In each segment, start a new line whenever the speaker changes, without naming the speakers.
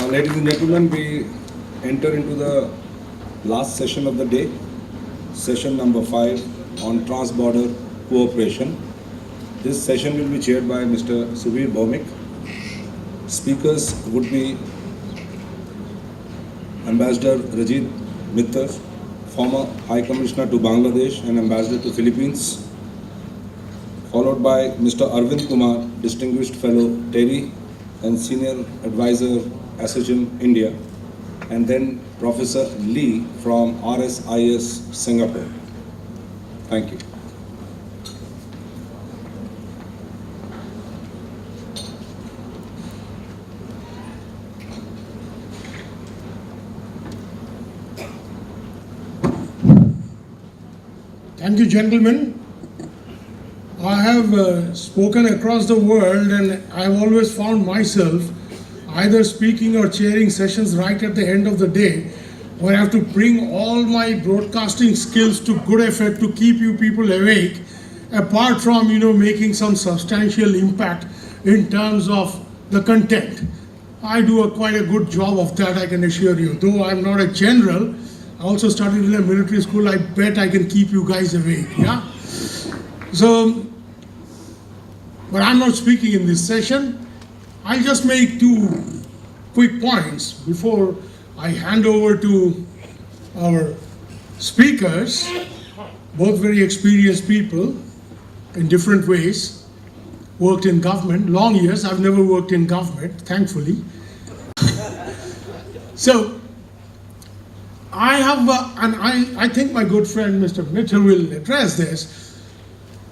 Ladies and gentlemen, we enter into the last session of the day, session number 5 on trans-border cooperation. This session will be chaired by Mr. Subir Bhaumik. Speakers would be Ambassador Rajit Mittal, former High Commissioner to Bangladesh and Ambassador to Philippines, followed by Mr. Arvind Kumar, Distinguished Fellow, TERI and Senior Advisor, ASSOCHAM, India, and then Professor Lee from RSIS, Singapore. Thank you.
Thank you, gentlemen. I have spoken across the world, and I've always found myself either speaking or chairing sessions right at the end of the day, where I have to bring all my broadcasting skills to good effect to keep you people awake, apart from, making some substantial impact in terms of the content. I do quite a good job of that, I can assure you. Though I'm not a general, I also studied in a military school. I bet I can keep you guys awake, yeah? So, but I'm not speaking in this session. I'll just make 2 quick points before I hand over to our speakers, both very experienced people in different ways, worked in government, long years. I've never worked in government, thankfully. So, I have, and I think my good friend Mr. Mittal will address this.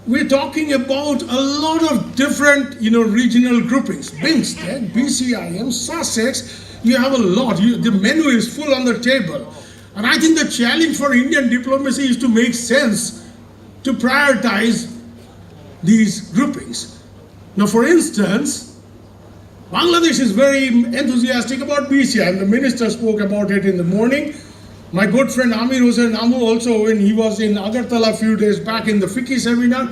We're talking about a lot of different, regional groupings. BIMSTEC, BCIM, Sussex, you have a lot. The menu is full on the table. And I think the challenge for Indian diplomacy is to make sense, to prioritize these groupings. Now, for instance, Bangladesh is very enthusiastic about BCIM. The minister spoke about it in the morning. My good friend Amir Hussain Amu also, when he was in Agartala a few days back in the FICCI seminar,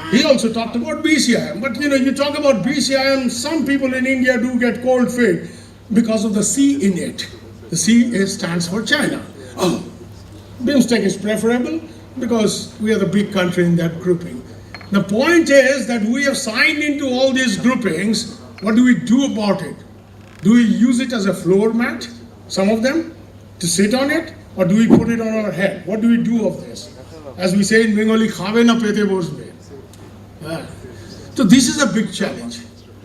he also talked about BCIM. But you talk about BCIM, some people in India do get cold feet because of the C in it. The C stands for China. Oh, BIMSTEC is preferable because we are the big country in that grouping. The point is that we have signed into all these groupings. What do we do about it? Do we use it as a floor mat, some of them, to sit on it, or do we put it on our head? What do we do of this? As we say in Bengali, khave na pete bosbe. So this is a big challenge.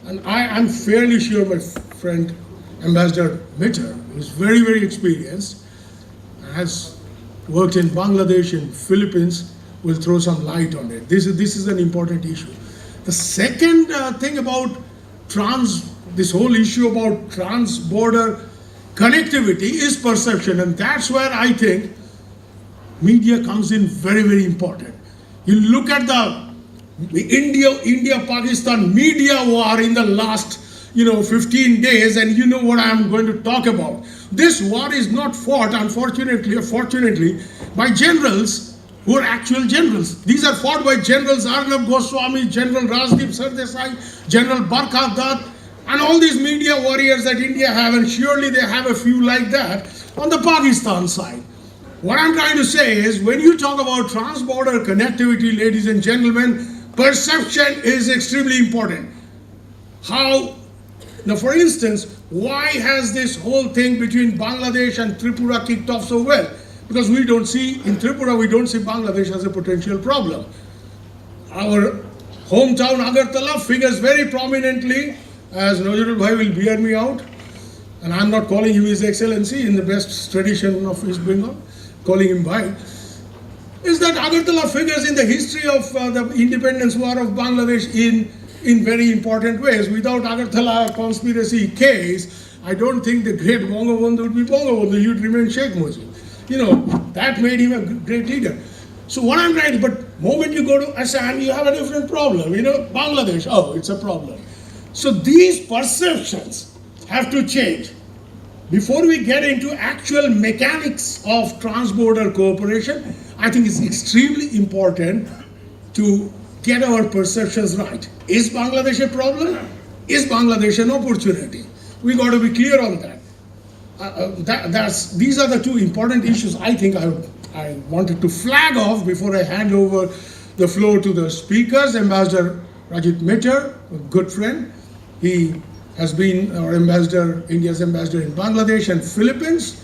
And I'm fairly sure my friend Ambassador Mittal, who is very, very experienced, has worked in Bangladesh and Philippines, will throw some light on it. This is an important issue. The second thing about this whole issue about trans-border connectivity is perception, and that's where I think media comes in very, very important. You look at the India-Pakistan media war in the last 15 days, and you know what I'm going to talk about. This war is not fought, unfortunately or fortunately, by generals who are actual generals. These are fought by Generals Arnab Goswami, General Rajdeep Sardesai, General Barkha Dutt, and all these media warriors that India have, and surely they have a few like that on the Pakistan side. What I'm trying to say is, when you talk about trans-border connectivity, ladies and gentlemen, perception is extremely important. Now for instance, why has this whole thing between Bangladesh and Tripura kicked off so well? Because in Tripura, we don't see Bangladesh as a potential problem. Our hometown Agartala figures very prominently, as Nazirul Bhai will bear me out, and I'm not calling him His Excellency in the best tradition of East Bengal, calling him Bhai, is that Agartala figures in the history of the independence war of Bangladesh in very important ways. Without Agartala conspiracy case, I don't think the great Bangabandhu would be Bangabandhu, he would remain Sheikh Mujib. That made him a great leader. So what I'm trying to, but moment you go to Assam, you have a different problem. Bangladesh, oh, it's a problem. So these perceptions have to change. Before we get into actual mechanics of trans-border cooperation, I think it's extremely important to get our perceptions right. Is Bangladesh a problem? Is Bangladesh an opportunity? We got to be clear on that. these are the two important issues I think I wanted to flag off before I hand over the floor to the speakers. Ambassador Rajit Mitter, a good friend. He has been our ambassador, India's ambassador in Bangladesh and Philippines.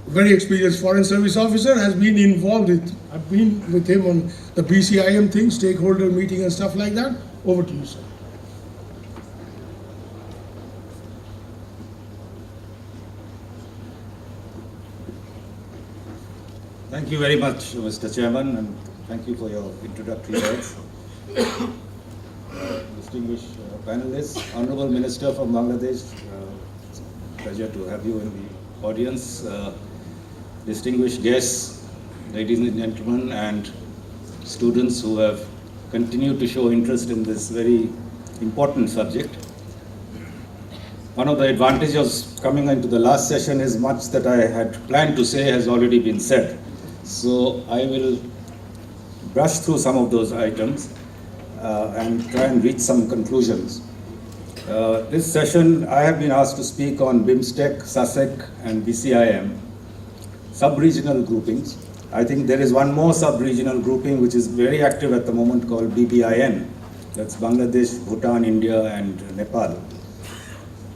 Very experienced foreign service officer, has been involved with, I've been with him on the BCIM thing, stakeholder meeting and stuff like that. Over to you, sir.
Thank you very much, Mr. Chairman, and thank you for your introductory words. Distinguished panelists, Honorable Minister from Bangladesh, it's a pleasure to have you in the audience. Distinguished guests, ladies and gentlemen, and students who have continued to show interest in this very important subject. One of the advantages coming into the last session is much that I had planned to say has already been said. So I will brush through some of those items and try and reach some conclusions. This session, I have been asked to speak on BIMSTEC, SASEC, and BCIM, sub-regional groupings. I think there is one more sub-regional grouping which is very active at the moment called BBIN. That's Bangladesh, Bhutan, India, and Nepal,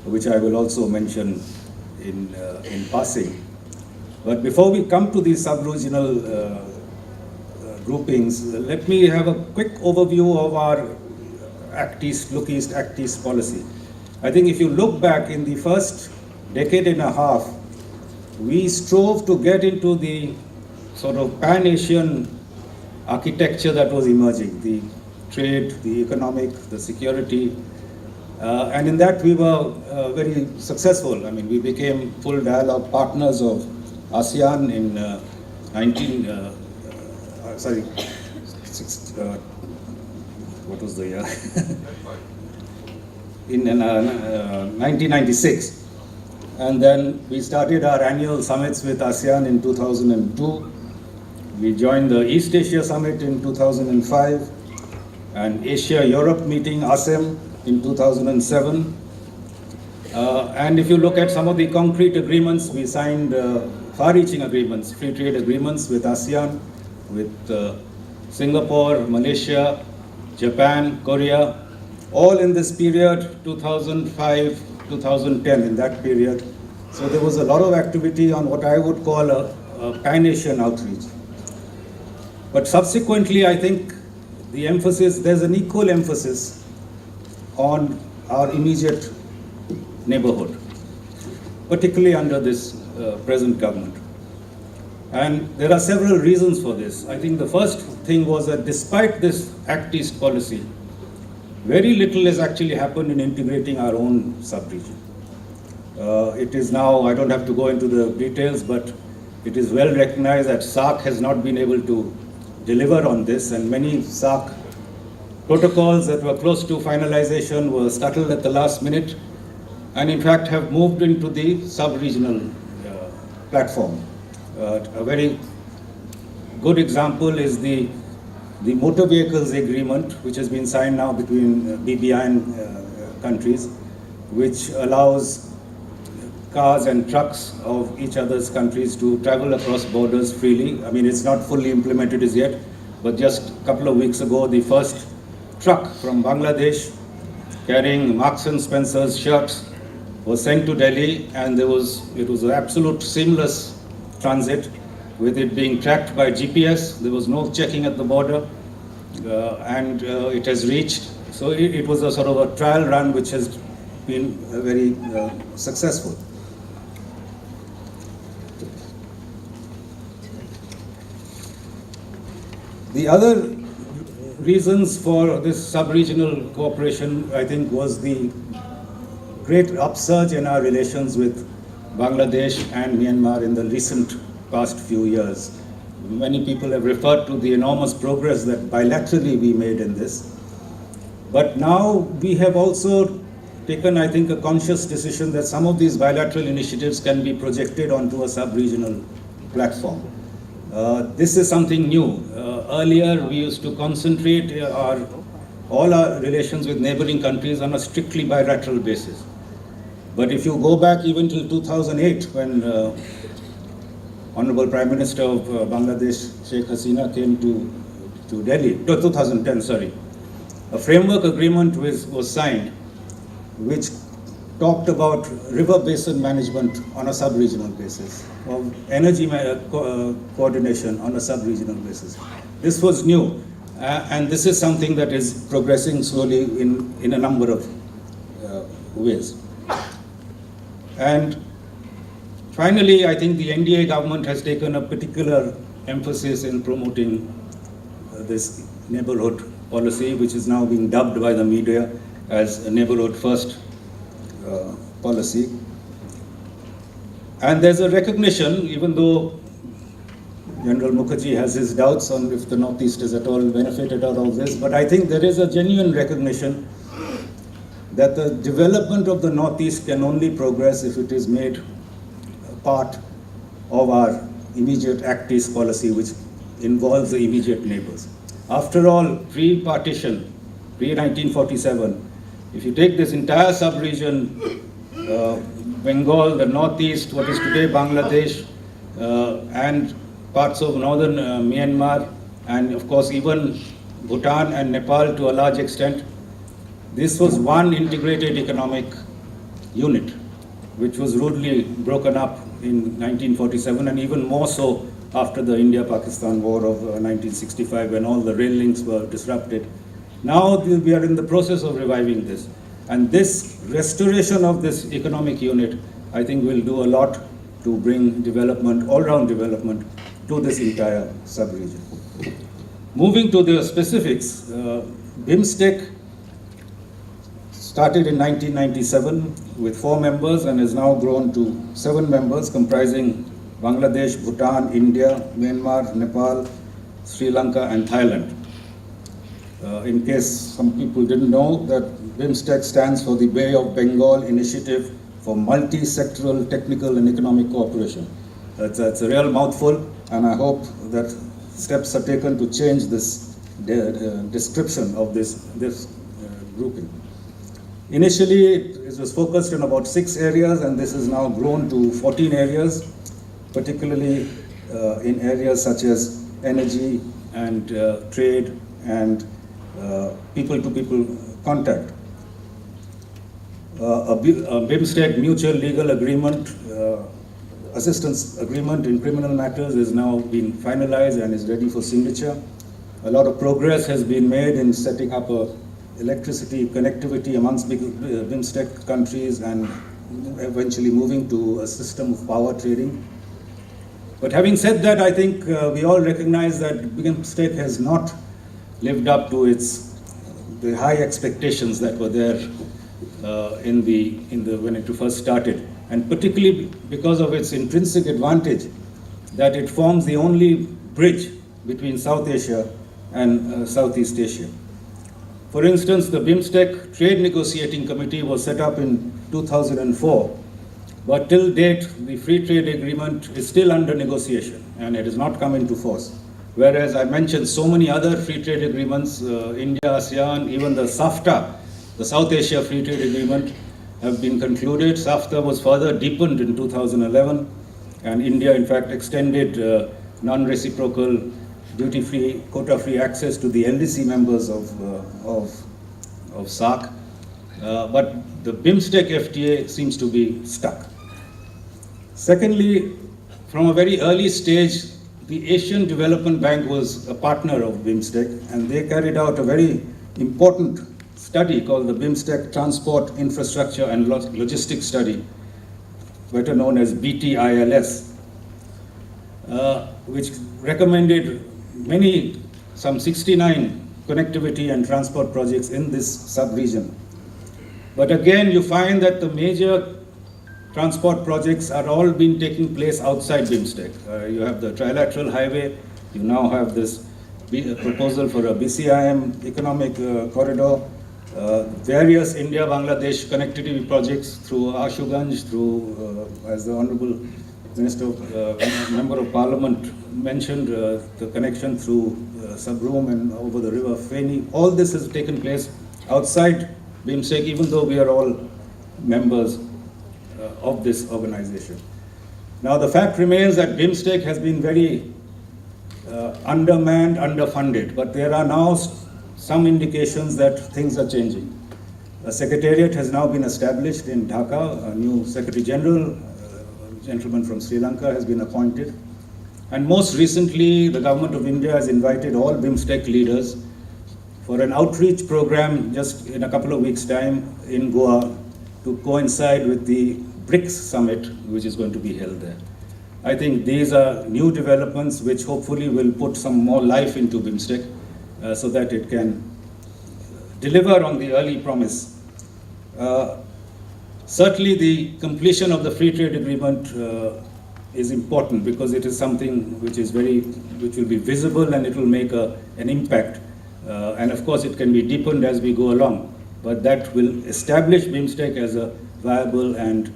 which I will also mention in passing. But before we come to these sub-regional groupings, let me have a quick overview of our Act East, Look East, Act East policy. I think if you look back in the first decade and a half, we strove to get into the sort of pan-Asian architecture that was emerging, the trade, the economic, the security, and in that we were very successful. I mean, we became full dialogue partners of ASEAN in what was the year? In 1996. And then we started our annual summits with ASEAN in 2002. We joined the East Asia Summit in 2005 and Asia-Europe meeting, ASEM, in 2007. And if you look at some of the concrete agreements, we signed far-reaching agreements, free trade agreements with ASEAN, with Singapore, Malaysia, Japan, Korea, all in this period, 2005, 2010, in that period. So there was a lot of activity on what I would call a pan-Asian outreach. But subsequently, I think there's an equal emphasis on our immediate neighborhood, particularly under this present government. And there are several reasons for this. I think the first thing was that despite this Act East policy, very little has actually happened in integrating our own sub-region. It is now, I don't have to go into the details, but it is well recognized that SAARC has not been able to deliver on this, and many SAARC protocols that were close to finalization were scuttled at the last minute, and in fact have moved into the sub-regional platform. A very good example is the motor vehicles agreement, which has been signed now between BBI countries, which allows cars and trucks of each other's countries to travel across borders freely. I mean, it's not fully implemented as yet, but just a couple of weeks ago, the first truck from Bangladesh carrying Marks and Spencer's shirts was sent to Delhi, and it was an absolute seamless transit, with it being tracked by GPS. There was no checking at the border, and it has reached. So it was a sort of a trial run which has been very successful. The other reasons for this sub-regional cooperation, I think, was the great upsurge in our relations with Bangladesh and Myanmar in the recent past few years. Many people have referred to the enormous progress that bilaterally we made in this. But now we have also taken, I think, a conscious decision that some of these bilateral initiatives can be projected onto a sub-regional platform. This is something new. Earlier, we used to concentrate all our relations with neighboring countries on a strictly bilateral basis. But if you go back even till 2008, when Honorable Prime Minister of Bangladesh, Sheikh Hasina, came to Delhi, 2010, sorry, a framework agreement was signed which talked about river basin management on a sub-regional basis, of energy coordination on a sub-regional basis. This was new, and this is something that is progressing slowly in a number of ways. And finally, I think the NDA government has taken a particular emphasis in promoting this neighborhood policy, which is now being dubbed by the media as a neighborhood first policy. And there's a recognition, even though General Mukherjee has his doubts on if the Northeast is at all benefited out of this, but I think there is a genuine recognition that the development of the Northeast can only progress if it is made part of our immediate Act East policy, which involves the immediate neighbors. After all, pre-partition, pre-1947, if you take this entire sub-region, Bengal, the Northeast, what is today Bangladesh, and parts of northern Myanmar, and of course even Bhutan and Nepal to a large extent, this was one integrated economic unit, which was rudely broken up in 1947, and even more so after the India-Pakistan War of 1965, when all the rail links were disrupted. Now we are in the process of reviving this. And this restoration of this economic unit, I think, will do a lot to bring development, all-round development, to this entire sub-region. Moving to the specifics, BIMSTEC started in 1997 with 4 members and has now grown to 7 members, comprising Bangladesh, Bhutan, India, Myanmar, Nepal, Sri Lanka, and Thailand. In case some people didn't know, that BIMSTEC stands for the Bay of Bengal Initiative for Multi-Sectoral Technical and Economic Cooperation. That's a real mouthful, and I hope that steps are taken to change this description of this grouping. Initially, it was focused on about 6 areas, and this has now grown to 14 areas, particularly in areas such as energy and trade and people-to-people contact. A BIMSTEC mutual legal agreement, assistance agreement in criminal matters is now being finalized and is ready for signature. A lot of progress has been made in setting up a electricity connectivity amongst BIMSTEC countries and eventually moving to a system of power trading. But having said that, I think we all recognize that BIMSTEC has not lived up to the high expectations that were there when it first started, and particularly because of its intrinsic advantage that it forms the only bridge between South Asia and Southeast Asia. For instance, the BIMSTEC Trade Negotiating Committee was set up in 2004, but till date, the free trade agreement is still under negotiation and it has not come into force. Whereas I mentioned so many other free trade agreements, India, ASEAN, even the SAFTA, the South Asia Free Trade Agreement, have been concluded. SAFTA was further deepened in 2011, and India, in fact, extended non-reciprocal duty-free, quota-free access to the LDC members of SAARC. But the BIMSTEC FTA seems to be stuck. Secondly, from a very early stage, the Asian Development Bank was a partner of BIMSTEC, and they carried out a very important study called the BIMSTEC Transport Infrastructure and Logistics Study, better known as BTILS, which recommended some 69 connectivity and transport projects in this sub-region. But again, you find that the major transport projects are all been taking place outside BIMSTEC. You have the trilateral highway, you now have this proposal for a BCIM economic corridor, various India-Bangladesh connectivity projects through Ashuganj, through, as the Honorable Member of Parliament mentioned, the connection through Sabroom and over the river Feni. All this has taken place outside BIMSTEC, even though we are all members of this organization. Now, the fact remains that BIMSTEC has been very undermanned, underfunded, but there are now some indications that things are changing. A secretariat has now been established in Dhaka. A new Secretary General, a gentleman from Sri Lanka, has been appointed. And most recently, the Government of India has invited all BIMSTEC leaders for an outreach program just in a couple of weeks' time in Goa to coincide with the BRICS summit, which is going to be held there. I think these are new developments which hopefully will put some more life into BIMSTEC so that it can deliver on the early promise. Certainly the completion of the free trade agreement is important because it is something which will be visible and it will make an impact. And of course it can be deepened as we go along, but that will establish BIMSTEC as a viable and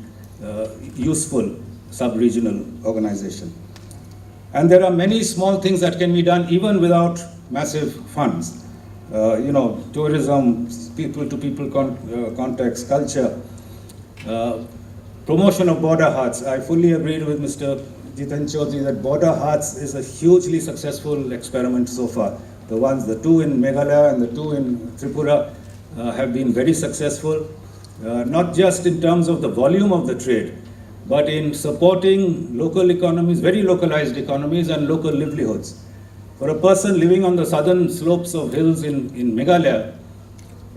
useful sub-regional organization. And there are many small things that can be done even without massive funds. Tourism, people-to-people contacts, culture, promotion of border hearts. I fully agree with Mr. Jiten Chaudhary that border hearts is a hugely successful experiment so far. The two in Meghalaya and the two in Tripura have been very successful, not just in terms of the volume of the trade, but in supporting local economies, very localized economies and local livelihoods. For a person living on the southern slopes of hills in Meghalaya,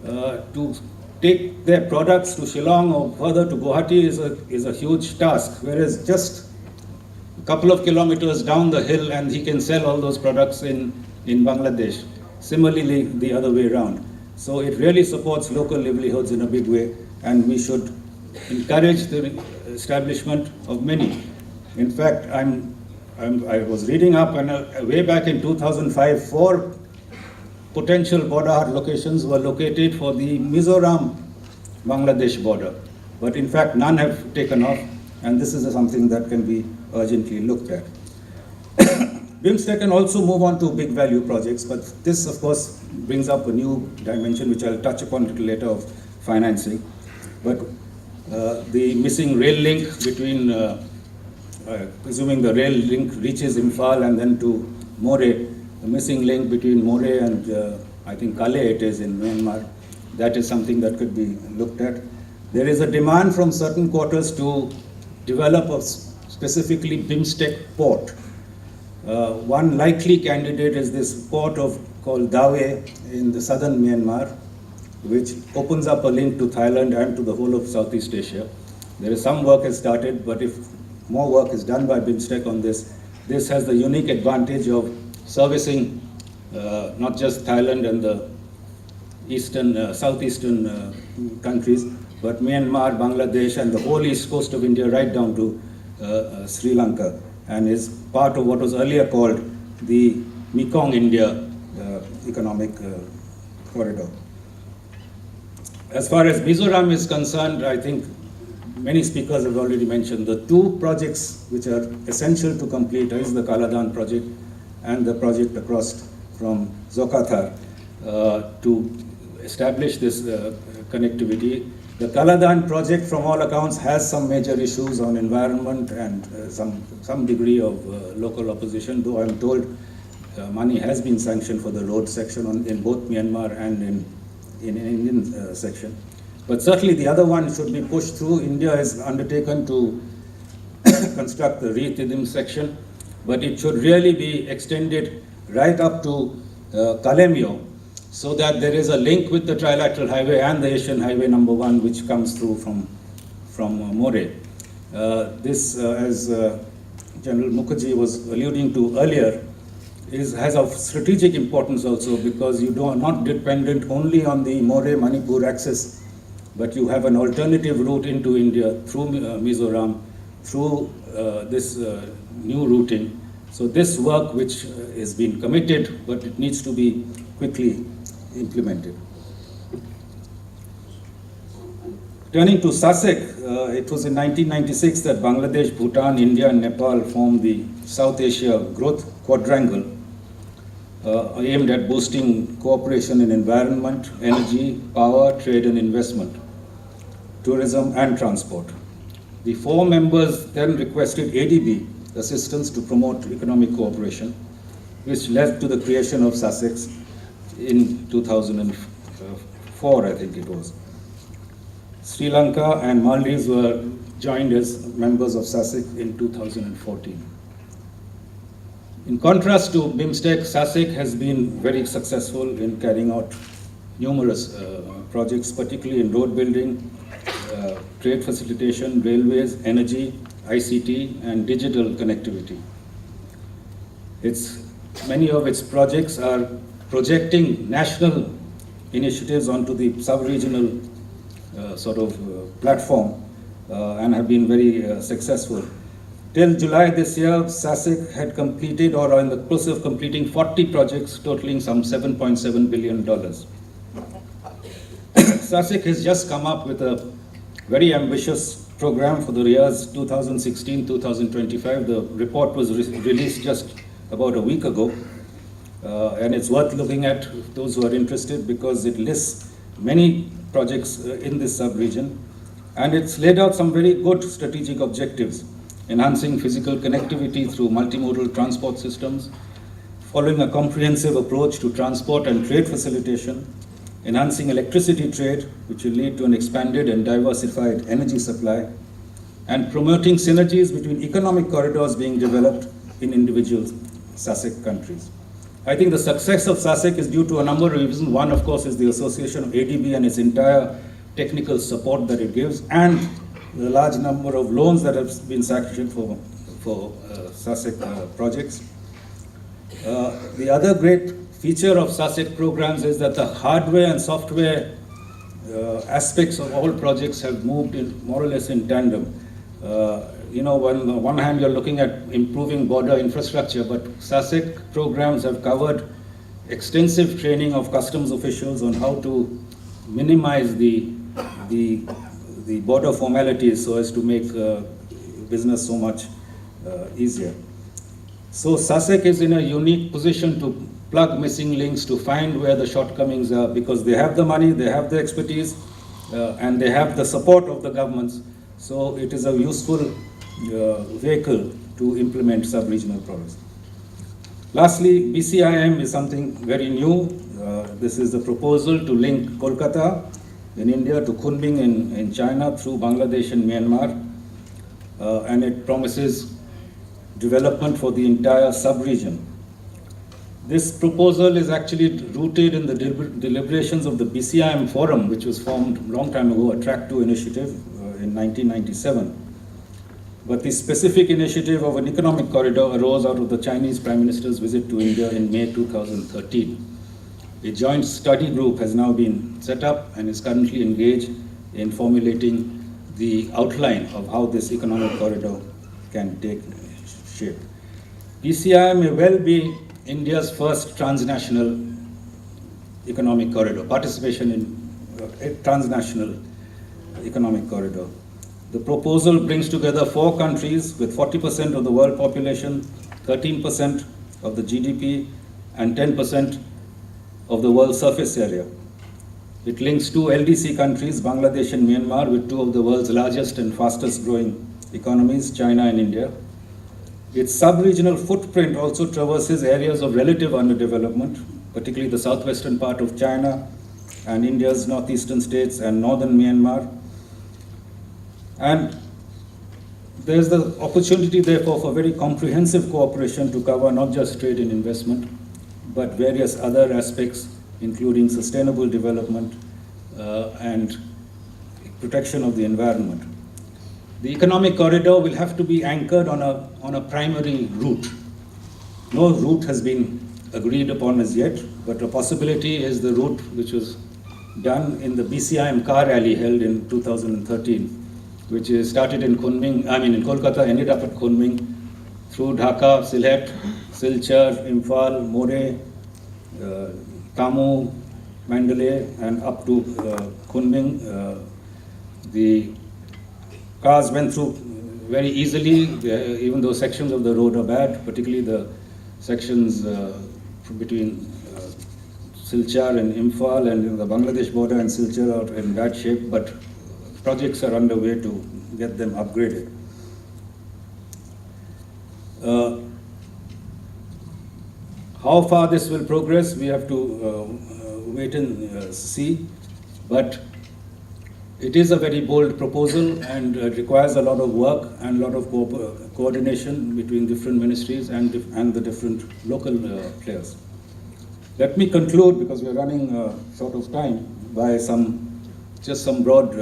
to take their products to Shillong or further to Guwahati is a huge task, whereas just a couple of kilometers down the hill and he can sell all those products in Bangladesh. Similarly, the other way around. So it really supports local livelihoods in a big way, and we should encourage the establishment of many. In fact, I was reading up, and way back in 2005, 4 potential border hard locations were located for the Mizoram Bangladesh border. But in fact, none have taken off, and this is something that can be urgently looked at. BIMSTEC can also move on to big value projects, but this, of course, brings up a new dimension, which I'll touch upon a little later, of financing. But the missing rail link between, presuming the rail link reaches Imphal and then to More, the missing link between More and I think Kale it is in Myanmar, that is something that could be looked at. There is a demand from certain quarters to develop a specifically BIMSTEC port. One likely candidate is this port called Dawe in the southern Myanmar, which opens up a link to Thailand and to the whole of Southeast Asia. There is some work has started, but if more work is done by BIMSTEC on this, this has the unique advantage of servicing not just Thailand and the southeastern countries, but Myanmar, Bangladesh, and the whole east coast of India right down to Sri Lanka, and is part of what was earlier called the Mekong India economic corridor. As far as Mizoram is concerned, I think many speakers have already mentioned the 2 projects which are essential to complete is the Kaladan project and the project across from Zokathar to establish this connectivity. The Kaladan project, from all accounts, has some major issues on environment and some degree of local opposition, though I'm told money has been sanctioned for the road section in both Myanmar and in Indian section. But certainly the other one should be pushed through. India has undertaken to construct the Reetidim section, but it should really be extended right up to Kalemio, so that there is a link with the trilateral highway and the Asian Highway number 1, which comes through from More. This, as General Mukherjee was alluding to earlier, has of strategic importance also, because you are not dependent only on the More-Manipur access, but you have an alternative route into India through Mizoram, through this new routing. So this work, which has been committed, but it needs to be quickly implemented. Turning to SASEC, it was in 1996 that Bangladesh, Bhutan, India, and Nepal formed the South Asia Growth Quadrangle, aimed at boosting cooperation in environment, energy, power, trade and investment, tourism and transport. The 4 members then requested ADB assistance to promote economic cooperation, which led to the creation of SASEC in 2004, I think it was. Sri Lanka and Maldives were joined as members of SASEC in 2014. In contrast to BIMSTEC, SASEC has been very successful in carrying out numerous projects, particularly in road building, trade facilitation, railways, energy, ICT, and digital connectivity. Many of its projects are projecting national initiatives onto the sub-regional platform and have been very successful. Till July this year, SASEC had completed or are in the process of completing 40 projects totaling some $7.7 billion. SASEC has just come up with a very ambitious program for the years 2016-2025. The report was released just about a week ago, and it's worth looking at those who are interested because it lists many projects in this sub-region, and it's laid out some very good strategic objectives: enhancing physical connectivity through multimodal transport systems, following a comprehensive approach to transport and trade facilitation, enhancing electricity trade, which will lead to an expanded and diversified energy supply, and promoting synergies between economic corridors being developed in individual SASEC countries. I think the success of SASEC is due to a number of reasons. One, of course, is the association of ADB and its entire technical support that it gives, and the large number of loans that have been sanctioned for SASEC projects. The other great feature of SASEC programs is that the hardware and software aspects of all projects have moved in more or less in tandem. When on one hand you're looking at improving border infrastructure, but SASEC programs have covered extensive training of customs officials on how to minimize the border formalities so as to make business so much easier. So SASEC is in a unique position to plug missing links, to find where the shortcomings are, because they have the money, they have the expertise, and they have the support of the governments. So it is a useful vehicle to implement sub-regional projects. Lastly, BCIM is something very new. This is a proposal to link Kolkata in India to Kunming in China through Bangladesh and Myanmar, and it promises development for the entire sub-region. This proposal is actually rooted in the deliberations of the BCIM Forum, which was formed a long time ago, a Track 2 initiative in 1997. But the specific initiative of an economic corridor arose out of the Chinese Prime Minister's visit to India in May 2013. A joint study group has now been set up and is currently engaged in formulating the outline of how this economic corridor can take shape. BCI may well be India's first transnational economic corridor, participation in a transnational economic corridor. The proposal brings together 4 countries with 40% of the world population, 13% of the GDP, and 10% of the world's surface area. It links 2 LDC countries, Bangladesh and Myanmar, with 2 of the world's largest and fastest growing economies, China and India. Its sub-regional footprint also traverses areas of relative underdevelopment, particularly the southwestern part of China and India's northeastern states and northern Myanmar. And there's the opportunity, therefore, for very comprehensive cooperation to cover not just trade and investment, but various other aspects, including sustainable development and protection of the environment. The economic corridor will have to be anchored on a primary route. No route has been agreed upon as yet, but a possibility is the route which was done in the BCIM car rally held in 2013, which is started in Kolkata, ended up at Kunming, through Dhaka, Sylhet, Silchar, Imphal, More, Kamu, Mandalay, and up to Kunming. The cars went through very easily, even though sections of the road are bad, particularly the sections between Silchar and Imphal and the Bangladesh border and Silchar are in bad shape, but projects are underway to get them upgraded. How far this will progress, we have to wait and see. But it is a very bold proposal and requires a lot of work and a lot of coordination between different ministries and the different local players. Let me conclude, because we are running short of time, by just some broad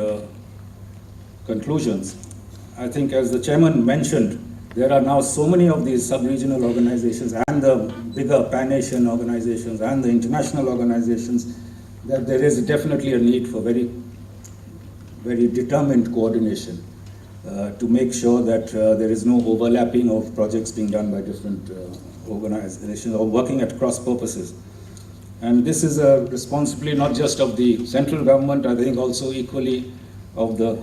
conclusions. I think, as the chairman mentioned, there are now so many of these sub-regional organizations and the bigger pan-Asian organizations and the international organizations that there is definitely a need for very determined coordination to make sure that there is no overlapping of projects being done by different organizations or working at cross purposes. And this is a responsibility not just of the central government, I think also equally of the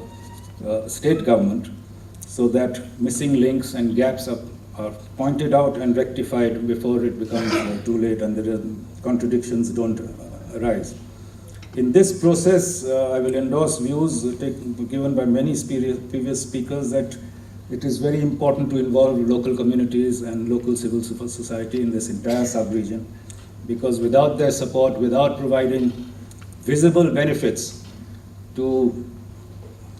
state government, so that missing links and gaps are pointed out and rectified before it becomes too late and the contradictions don't arise. In this process, I will endorse views given by many previous speakers that it is very important to involve local communities and local civil society in this entire sub-region, because without their support, without providing visible benefits to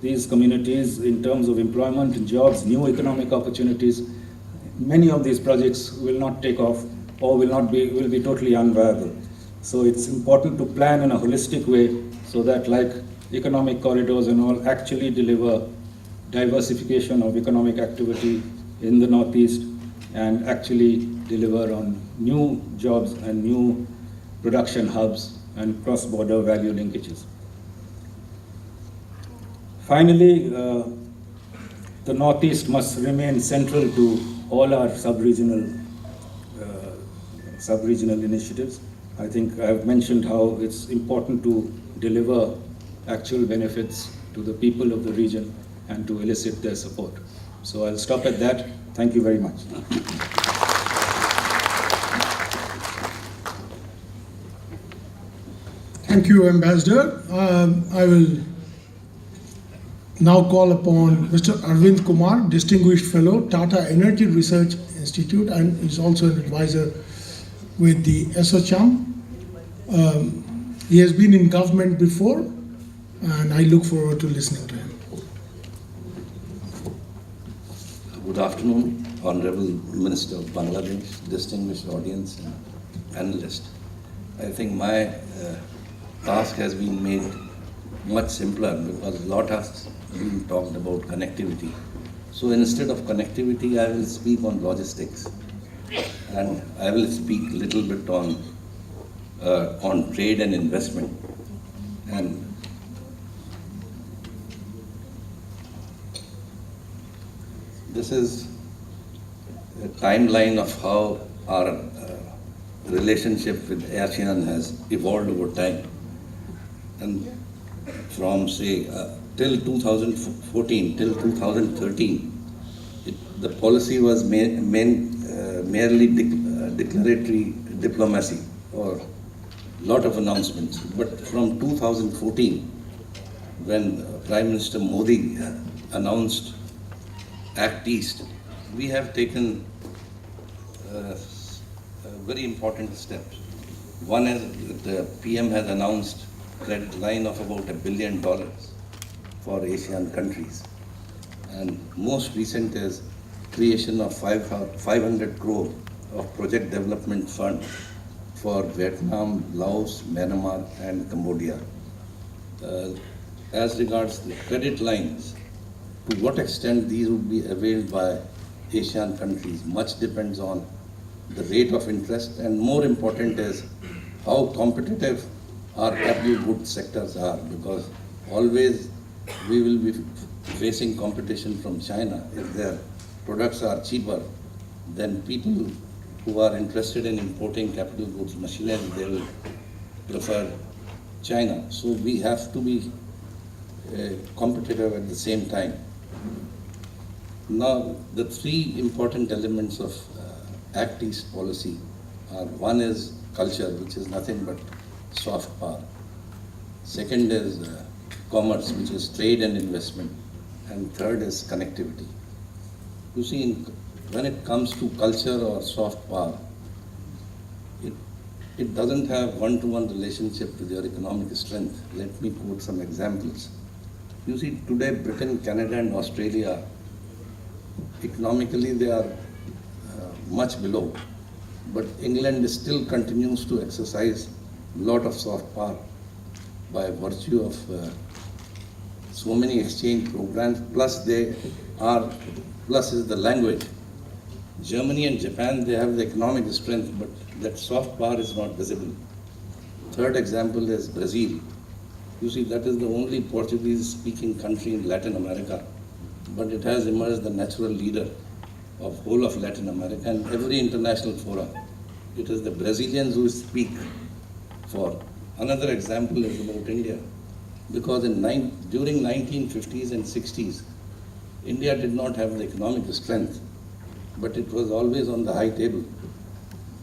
these communities in terms of employment, jobs, new economic opportunities, many of these projects will not take off or will be totally unviable. So it's important to plan in a holistic way so that, like economic corridors and all, actually deliver diversification of economic activity in the Northeast and actually deliver on new jobs and new production hubs and cross-border value linkages. Finally, the Northeast must remain central to all our sub-regional initiatives. I think I have mentioned how it's important to deliver actual benefits to the people of the region and to elicit their support. So I'll stop at that. Thank you very much.
Thank you, Ambassador. I will now call upon Mr. Arvind Kumar, Distinguished Fellow, Tata Energy Research Institute, and is also an advisor with the SOCHAM. He has been in government before, and I look forward to listening to him.
Good afternoon, Honorable Minister of Bangladesh, distinguished audience and panelists. I think my task has been made much simpler because a lot has been talked about connectivity. So instead of connectivity, I will speak on logistics, and I will speak a little bit on trade and investment. And this is a timeline of how our relationship with ASEAN has evolved over time. And from, say, till 2014, till 2013, the policy was merely declaratory diplomacy or lot of announcements. But from 2014, when Prime Minister Modi announced Act East, we have taken very important steps. One is the PM has announced credit line of about $1 billion for Asian countries. And most recent is creation of 500 crore of project development fund for Vietnam, Laos, Myanmar and Cambodia. As regards the credit lines, to what extent these would be availed by Asian countries, much depends on the rate of interest, and more important is how competitive our capital goods sectors are, because always we will be facing competition from China. If their products are cheaper, then people who are interested in importing capital goods machinery, they will prefer China. So we have to be competitive at the same time. Now, the three important elements of Act East policy are: one is culture, which is nothing but soft power. Second is commerce, which is trade and investment. and third is connectivity. You see, when it comes to culture or soft power, it doesn't have one-to-one relationship with your economic strength. Let me quote some examples. You see, today Britain, Canada and Australia, economically they are much below, but England still continues to exercise a lot of soft power by virtue of so many exchange programs, plus is the language. Germany and Japan, they have the economic strength, but that soft power is not visible. Third example is Brazil. You see, that is the only Portuguese-speaking country in Latin America, but it has emerged the natural leader of whole of Latin America and every international forum. It is the Brazilians who speak for. Another example is about India, because during 1950s and 60s, India did not have the economic strength, but it was always on the high table.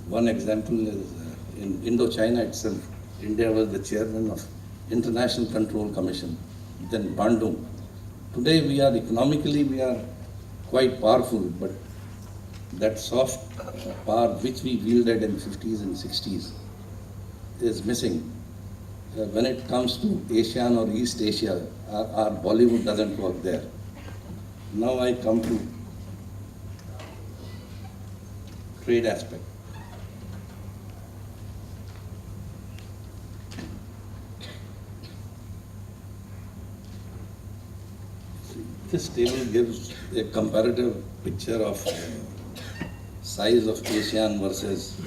One example is in Indochina itself, India was the chairman of International Control Commission, then Bandung. Today we are quite powerful, but that soft power which we wielded in 50s and 60s is missing. When it comes to ASEAN or East Asia, our Bollywood doesn't work there. Now I come to trade aspect. This table gives a comparative picture of size of ASEAN versus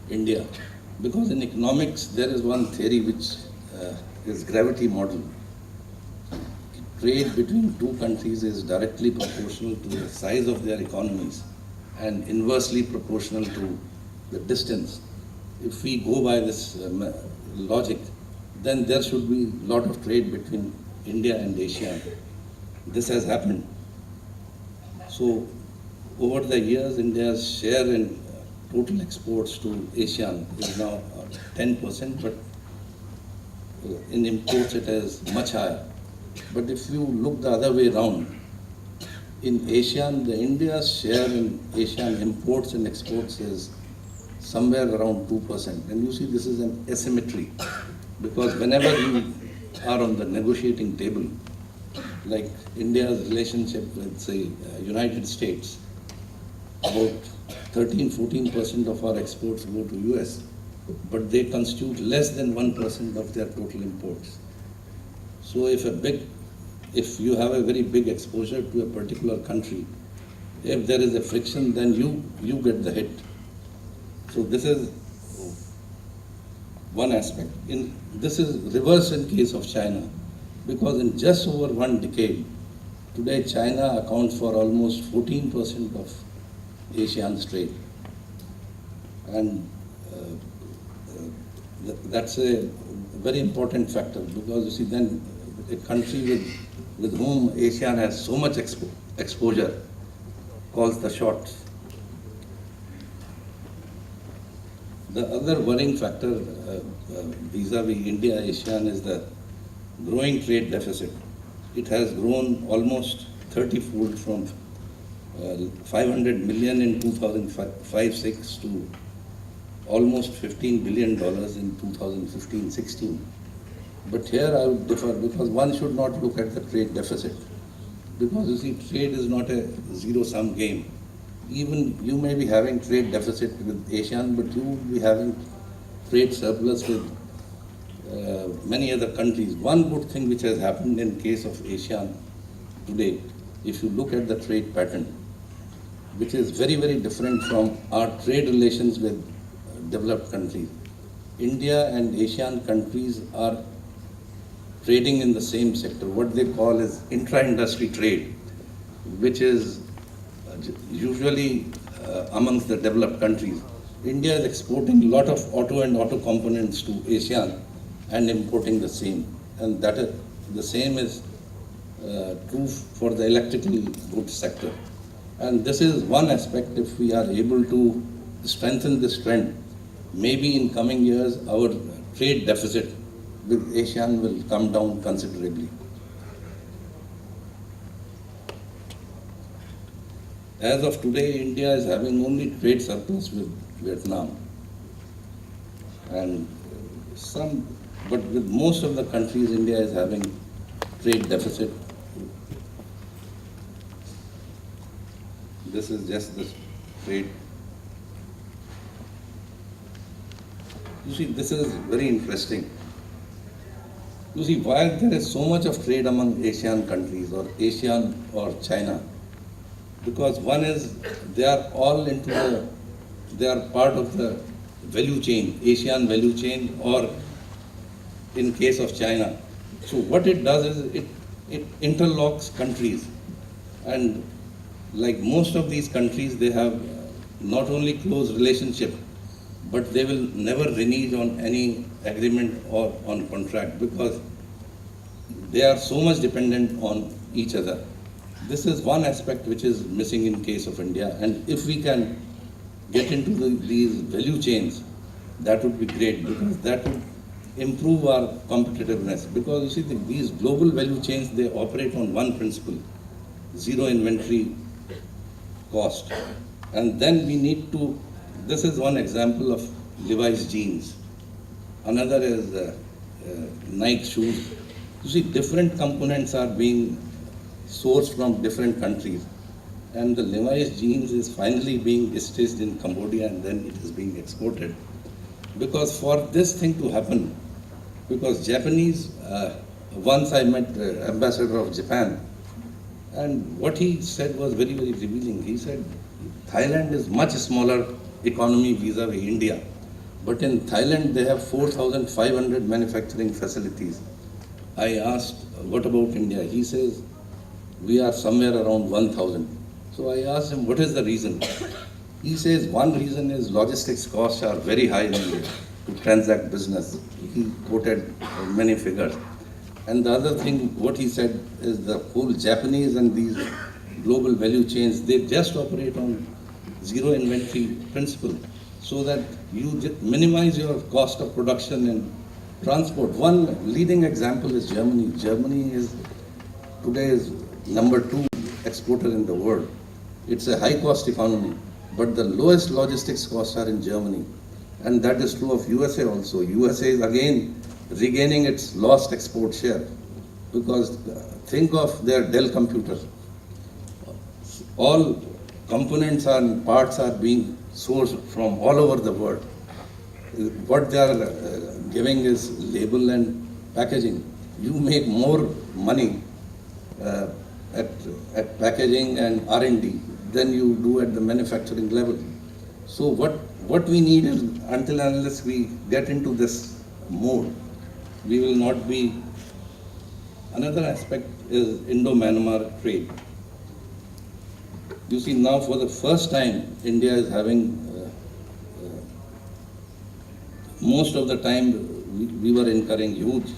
India. Because in economics, there is one theory which is gravity model. Trade between two countries is directly proportional to the size of their economies and inversely proportional to the distance. If we go by this logic, then there should be a lot of trade between India and ASEAN. This has happened. So over the years, India's share in total exports to ASEAN is now 10%, but in imports it is much higher. But if you look the other way around, in ASEAN, India's share in ASEAN imports and exports is somewhere around 2%. And you see, this is an asymmetry, because whenever you are on the negotiating table, like India's relationship with, say, United States, about 13-14% of our exports go to US, but they constitute less than 1% of their total imports. So if you have a very big exposure to a particular country, if there is a friction, then you get the hit. So this is one aspect. This is reverse in case of China, because in just over one decade, today China accounts for almost 14% of ASEAN's trade. And that's a very important factor, because you see, then a country with whom ASEAN has so much exposure calls the shots. The other worrying factor vis-a-vis India ASEAN is the growing trade deficit. It has grown almost 30-fold from 500 million in 2005-06 to almost $15 billion in 2015-16. But here I would differ, because one should not look at the trade deficit, because you see, trade is not a zero-sum game. Even you may be having trade deficit with ASEAN, but you will be having trade surplus with many other countries. One good thing which has happened in case of ASEAN today, if you look at the trade pattern, which is very, very different from our trade relations with developed countries. India and ASEAN countries are trading in the same sector, what they call is intra-industry trade, which is usually amongst the developed countries. India is exporting a lot of auto and auto components to ASEAN and importing the same. And that is, the same is true for the electrical goods sector. And this is one aspect. If we are able to strengthen this trend, maybe in coming years our trade deficit with ASEAN will come down considerably. as of today, India is having only trade surplus with Vietnam. And but with most of the countries, India is having trade deficit. This is just the trade. You see, this is very interesting. You see, why there is so much of trade among Asian countries or Asian or China? Because one is, they are part of the value chain, Asian value chain, or in case of China. So what it does is, it interlocks countries. And like most of these countries, they have not only close relationship, but they will never renege on any agreement or on contract because they are so much dependent on each other. This is one aspect which is missing in case of India, and if we can get into these value chains, that would be great because that would improve our competitiveness. Because you see, these global value chains, they operate on one principle: zero inventory cost. And then we need to, this is one example of Levi's jeans. Another is Nike shoes. You see, different components are being sourced from different countries. And the Levi's jeans is finally being stitched in Cambodia and then it is being exported. Because for this thing to happen, because Japanese, once I met the ambassador of Japan, and what he said was very, very revealing. He said, Thailand is much smaller economy vis-a-vis India. But in Thailand, they have 4,500 manufacturing facilities. I asked, what about India? He says, we are somewhere around 1,000. So I asked him, what is the reason? He says, one reason is logistics costs are very high in India to transact business. He quoted many figures. And the other thing, what he said is the whole Japanese and these global value chains, they just operate on zero inventory principle so that you minimize your cost of production and transport. One leading example is Germany. Germany is today is #2 exporter in the world. It's a high cost economy, but the lowest logistics costs are in Germany. And that is true of USA also. USA is again regaining its lost export share because think of their Dell computers. All components and parts are being sourced from all over the world. What they are giving is label and packaging. You make more money at packaging and R&D than you do at the manufacturing level. So what we need is, until and unless we get into this mode, we will not be. Another aspect is Indo-Myanmar trade. You see, now for the first time, India is having, most of the time we were incurring huge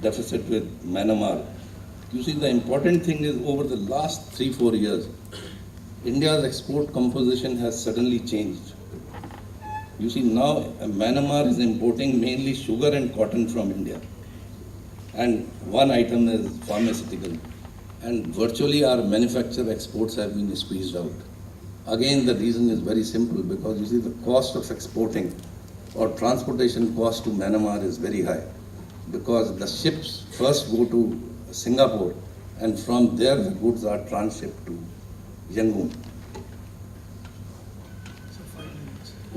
deficit with Myanmar. You see, the important thing is over the last 3-4 years, India's export composition has suddenly changed. You see, now Myanmar is importing mainly sugar and cotton from India. And one item is pharmaceutical. And virtually our manufactured exports have been squeezed out. Again, the reason is very simple because you see the cost of exporting or transportation cost to Myanmar is very high because the ships first go to Singapore and from there the goods are transshipped to Yangon.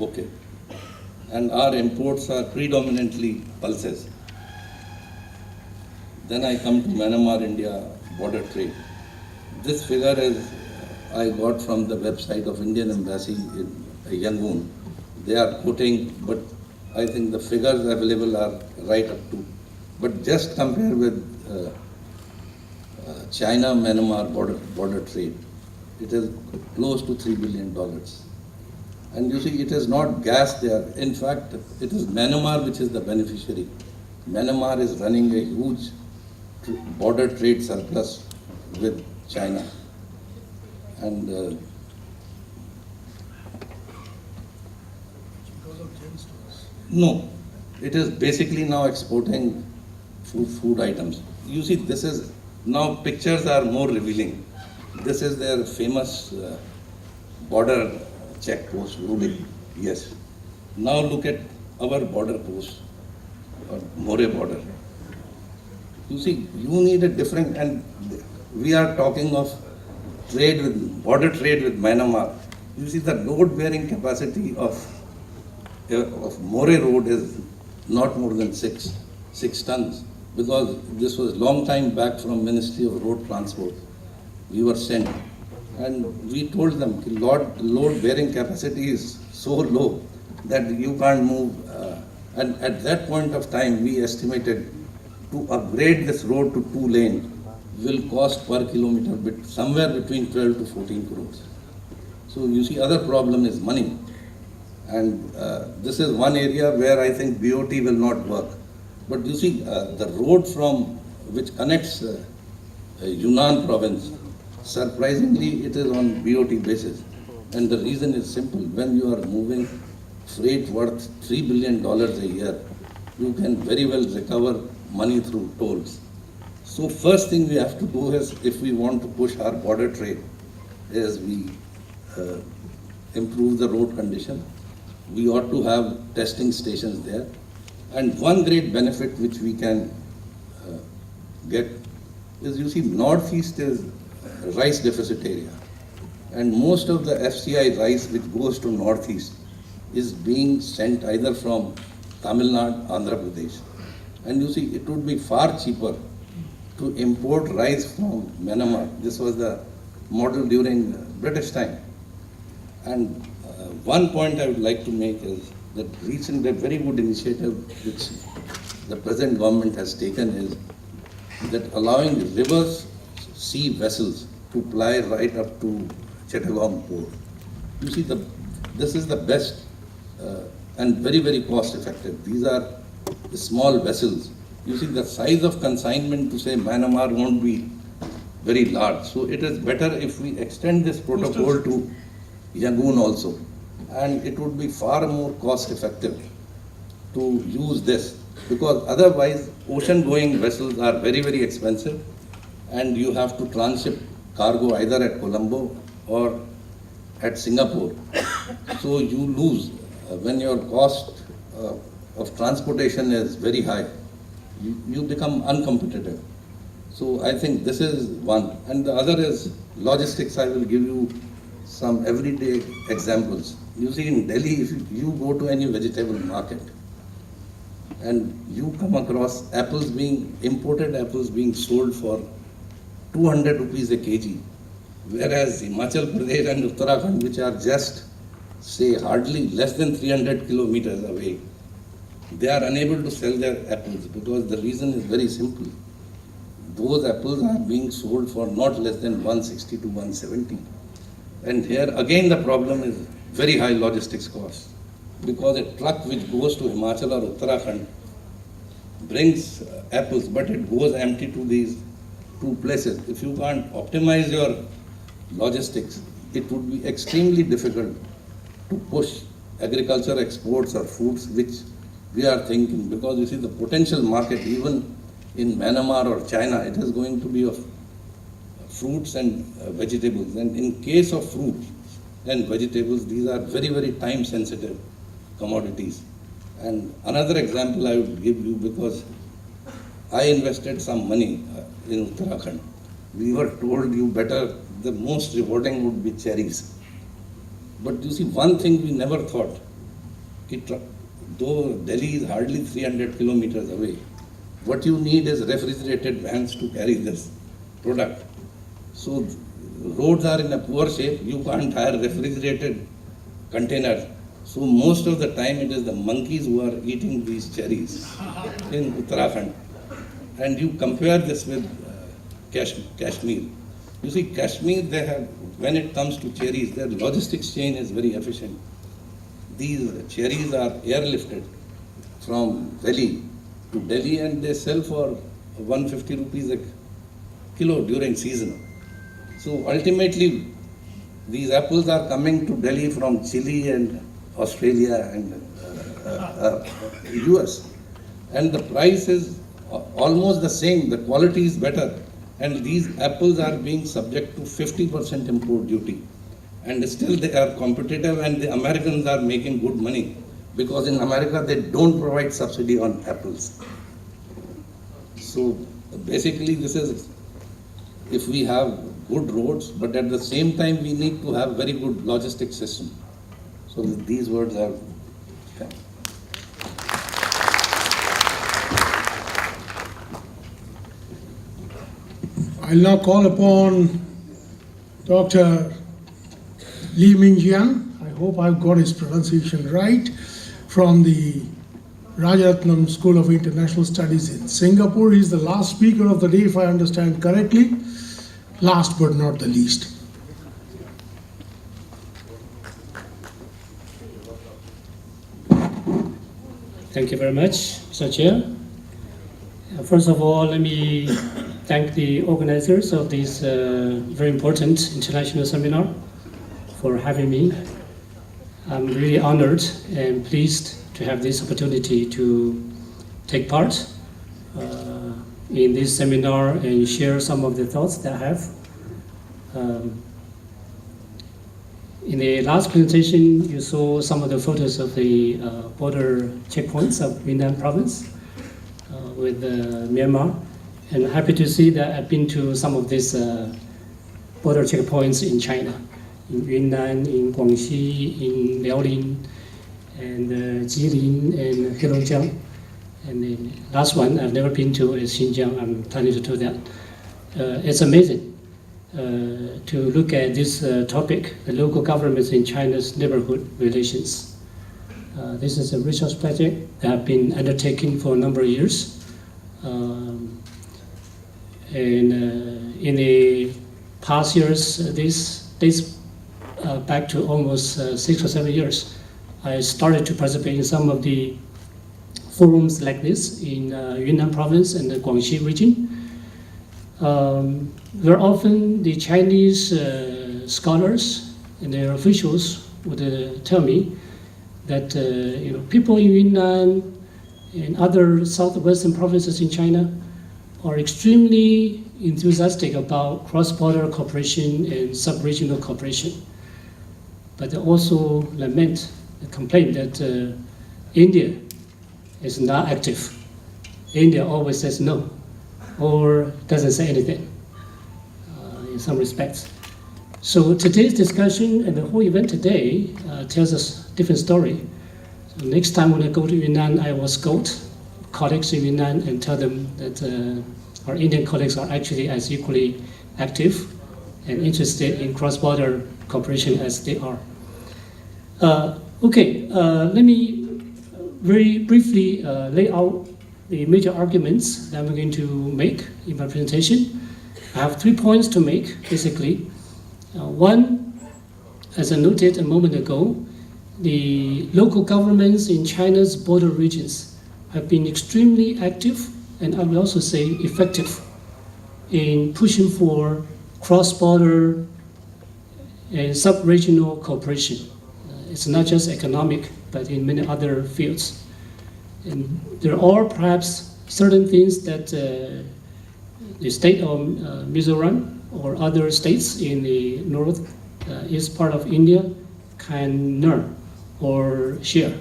Okay. And our imports are predominantly pulses. Then I come to Myanmar-India border trade. This figure is I got from the website of Indian Embassy in Yangon. They are quoting, but I think the figures available are right up to. But just compare with China-Myanmar border trade. It is close to $3 billion. And you see, it is not gas there. In fact, it is Myanmar which is the beneficiary. Myanmar is running a huge border trade surplus with China. And no, it is basically now exporting food items. You see, this is, now pictures are more revealing. This is their famous border check post ruling. Yes. Now look at our border post, or More border. You see, you need a different, and we are talking of trade with, border trade with Myanmar. You see, the load bearing capacity of More Road is not more than six tons, because this was long time back from Ministry of Road Transport. We were sent, and we told them load bearing capacity is so low that you can't move. And at that point of time, we estimated to upgrade this road to 2-lane will cost per kilometer somewhere between 12 to 14 crores. So you see, other problem is money. And this is one area where I think BOT will not work. But you see, the road which connects Yunnan province, surprisingly, it is on BOT basis. And the reason is simple. When you are moving freight worth $3 billion a year, you can very well recover money through tolls. So first thing we have to do is, if we want to push our border trade, is we improve the road condition. We ought to have testing stations there. And one great benefit which we can get is, you see, Northeast is rice deficit area. And most of the FCI rice which goes to Northeast is being sent either from Tamil Nadu, Andhra Pradesh. And you see, it would be far cheaper to import rice from Myanmar. This was the model during British time. And one point I would like to make is that recently a very good initiative which the present government has taken is that allowing rivers, sea vessels to ply right up to Chittagong port. You see, this is the best and very, very cost effective. These are the small vessels. You see, the size of consignment to say Myanmar won't be very large. So it is better if we extend this protocol to Yangon also. And it would be far more cost effective to use this, because otherwise ocean going vessels are very, very expensive, and you have to transship cargo either at Colombo or at Singapore. So you lose when your cost of transportation is very high. You become uncompetitive. So I think this is one. And the other is logistics. I will give you some everyday examples. You see, in Delhi, if you go to any vegetable market and you come across imported apples being sold for 200 rupees a kg, whereas Himachal Pradesh and Uttarakhand, which are just, say, hardly less than 300 kilometers away, they are unable to sell their apples, because the reason is very simple. Those apples are being sold for not less than 160 to 170. And here again the problem is very high logistics cost, because a truck which goes to Himachal or Uttarakhand brings apples, but it goes empty to these two places. If you can't optimize your logistics, it would be extremely difficult to push agriculture exports or foods, which we are thinking, because you see the potential market even in Myanmar or China, it is going to be of fruits and vegetables. And in case of fruits and vegetables, these are very, very time sensitive commodities. And another example I would give you, because I invested some money in Uttarakhand. We were told the most rewarding would be cherries. But you see, one thing we never thought, though Delhi is hardly 300 kilometers away, what you need is refrigerated vans to carry this product. So roads are in a poor shape, you can't hire refrigerated containers. So most of the time it is the monkeys who are eating these cherries in Uttarakhand. And you compare this with Kashmir. You see, Kashmir, they have, when it comes to cherries, their logistics chain is very efficient. These cherries are airlifted from Delhi to Delhi, and they sell for 150 rupees a kilo during season. So ultimately, these apples are coming to Delhi from Chile and Australia and US. And the price is almost the same, the quality is better. And these apples are being subject to 50% import duty. and still they are competitive, and the Americans are making good money, because in America they don't provide subsidy on apples. So basically this is, if we have good roads, but at the same time we need to have very good logistic system. So these words are.
I'll now call upon Dr. Li Mingjian, I hope I've got his pronunciation right, from the Rajaratnam School of International Studies in Singapore. He's the last speaker of the day, if I understand correctly. Last but not the least.
Thank you very much, Mr. Chair. First of all, let me thank the organizers of this very important international seminar for having me. I'm really honored and pleased to have this opportunity to take part in this seminar and share some of the thoughts that I have. In the last presentation, you saw some of the photos of the border checkpoints of Yunnan province with Myanmar, and happy to see that I've been to some of these border checkpoints in China, in Yunnan, in Guangxi, in Liaoning, and Jilin, and Heilongjiang. And the last one I've never been to is Xinjiang. I'm planning to do that. It's amazing to look at this topic, the local governments in China's neighborhood relations. This is a research project that I've been undertaking for a number of years. In the past years, this dates back to almost 6 or 7 years. I started to participate in some of the forums like this in Yunnan province and the Guangxi region. Very often the Chinese scholars and their officials would tell me that people in Yunnan and other southwestern provinces in China are extremely enthusiastic about cross-border cooperation and sub-regional cooperation. But they also lament and complain that India is not active. India always says no, or doesn't say anything in some respects. So today's discussion and the whole event today tells us a different story. So next time when I go to Yunnan, I will scout colleagues in Yunnan and tell them that our Indian colleagues are actually as equally active and interested in cross-border cooperation as they are. Let me very briefly lay out the major arguments that I'm going to make in my presentation. I have 3 points to make, basically. One, as I noted a moment ago, the local governments in China's border regions have been extremely active, and I will also say effective, in pushing for cross-border and sub-regional cooperation. It's not just economic, but in many other fields. And there are perhaps certain things that the state of Mizoram or other states in the northeast part of India can learn or share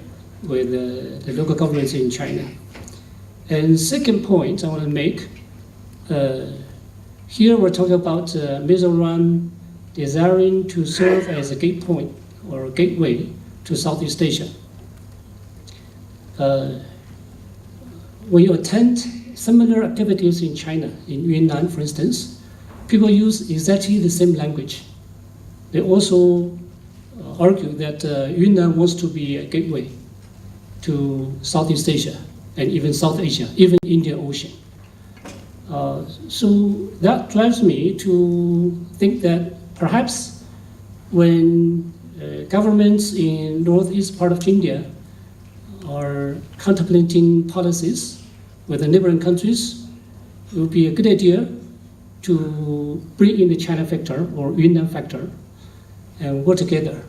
with the local governments in China. And second point I want to make, here we're talking about Mizoram desiring to serve as a gate point or gateway to Southeast Asia. When you attend similar activities in China, in Yunnan for instance, people use exactly the same language. They also argue that Yunnan wants to be a gateway to Southeast Asia and even South Asia, even Indian Ocean. So that drives me to think that perhaps when governments in northeast part of India are contemplating policies with the neighboring countries, it would be a good idea to bring in the China factor or Yunnan factor and work together.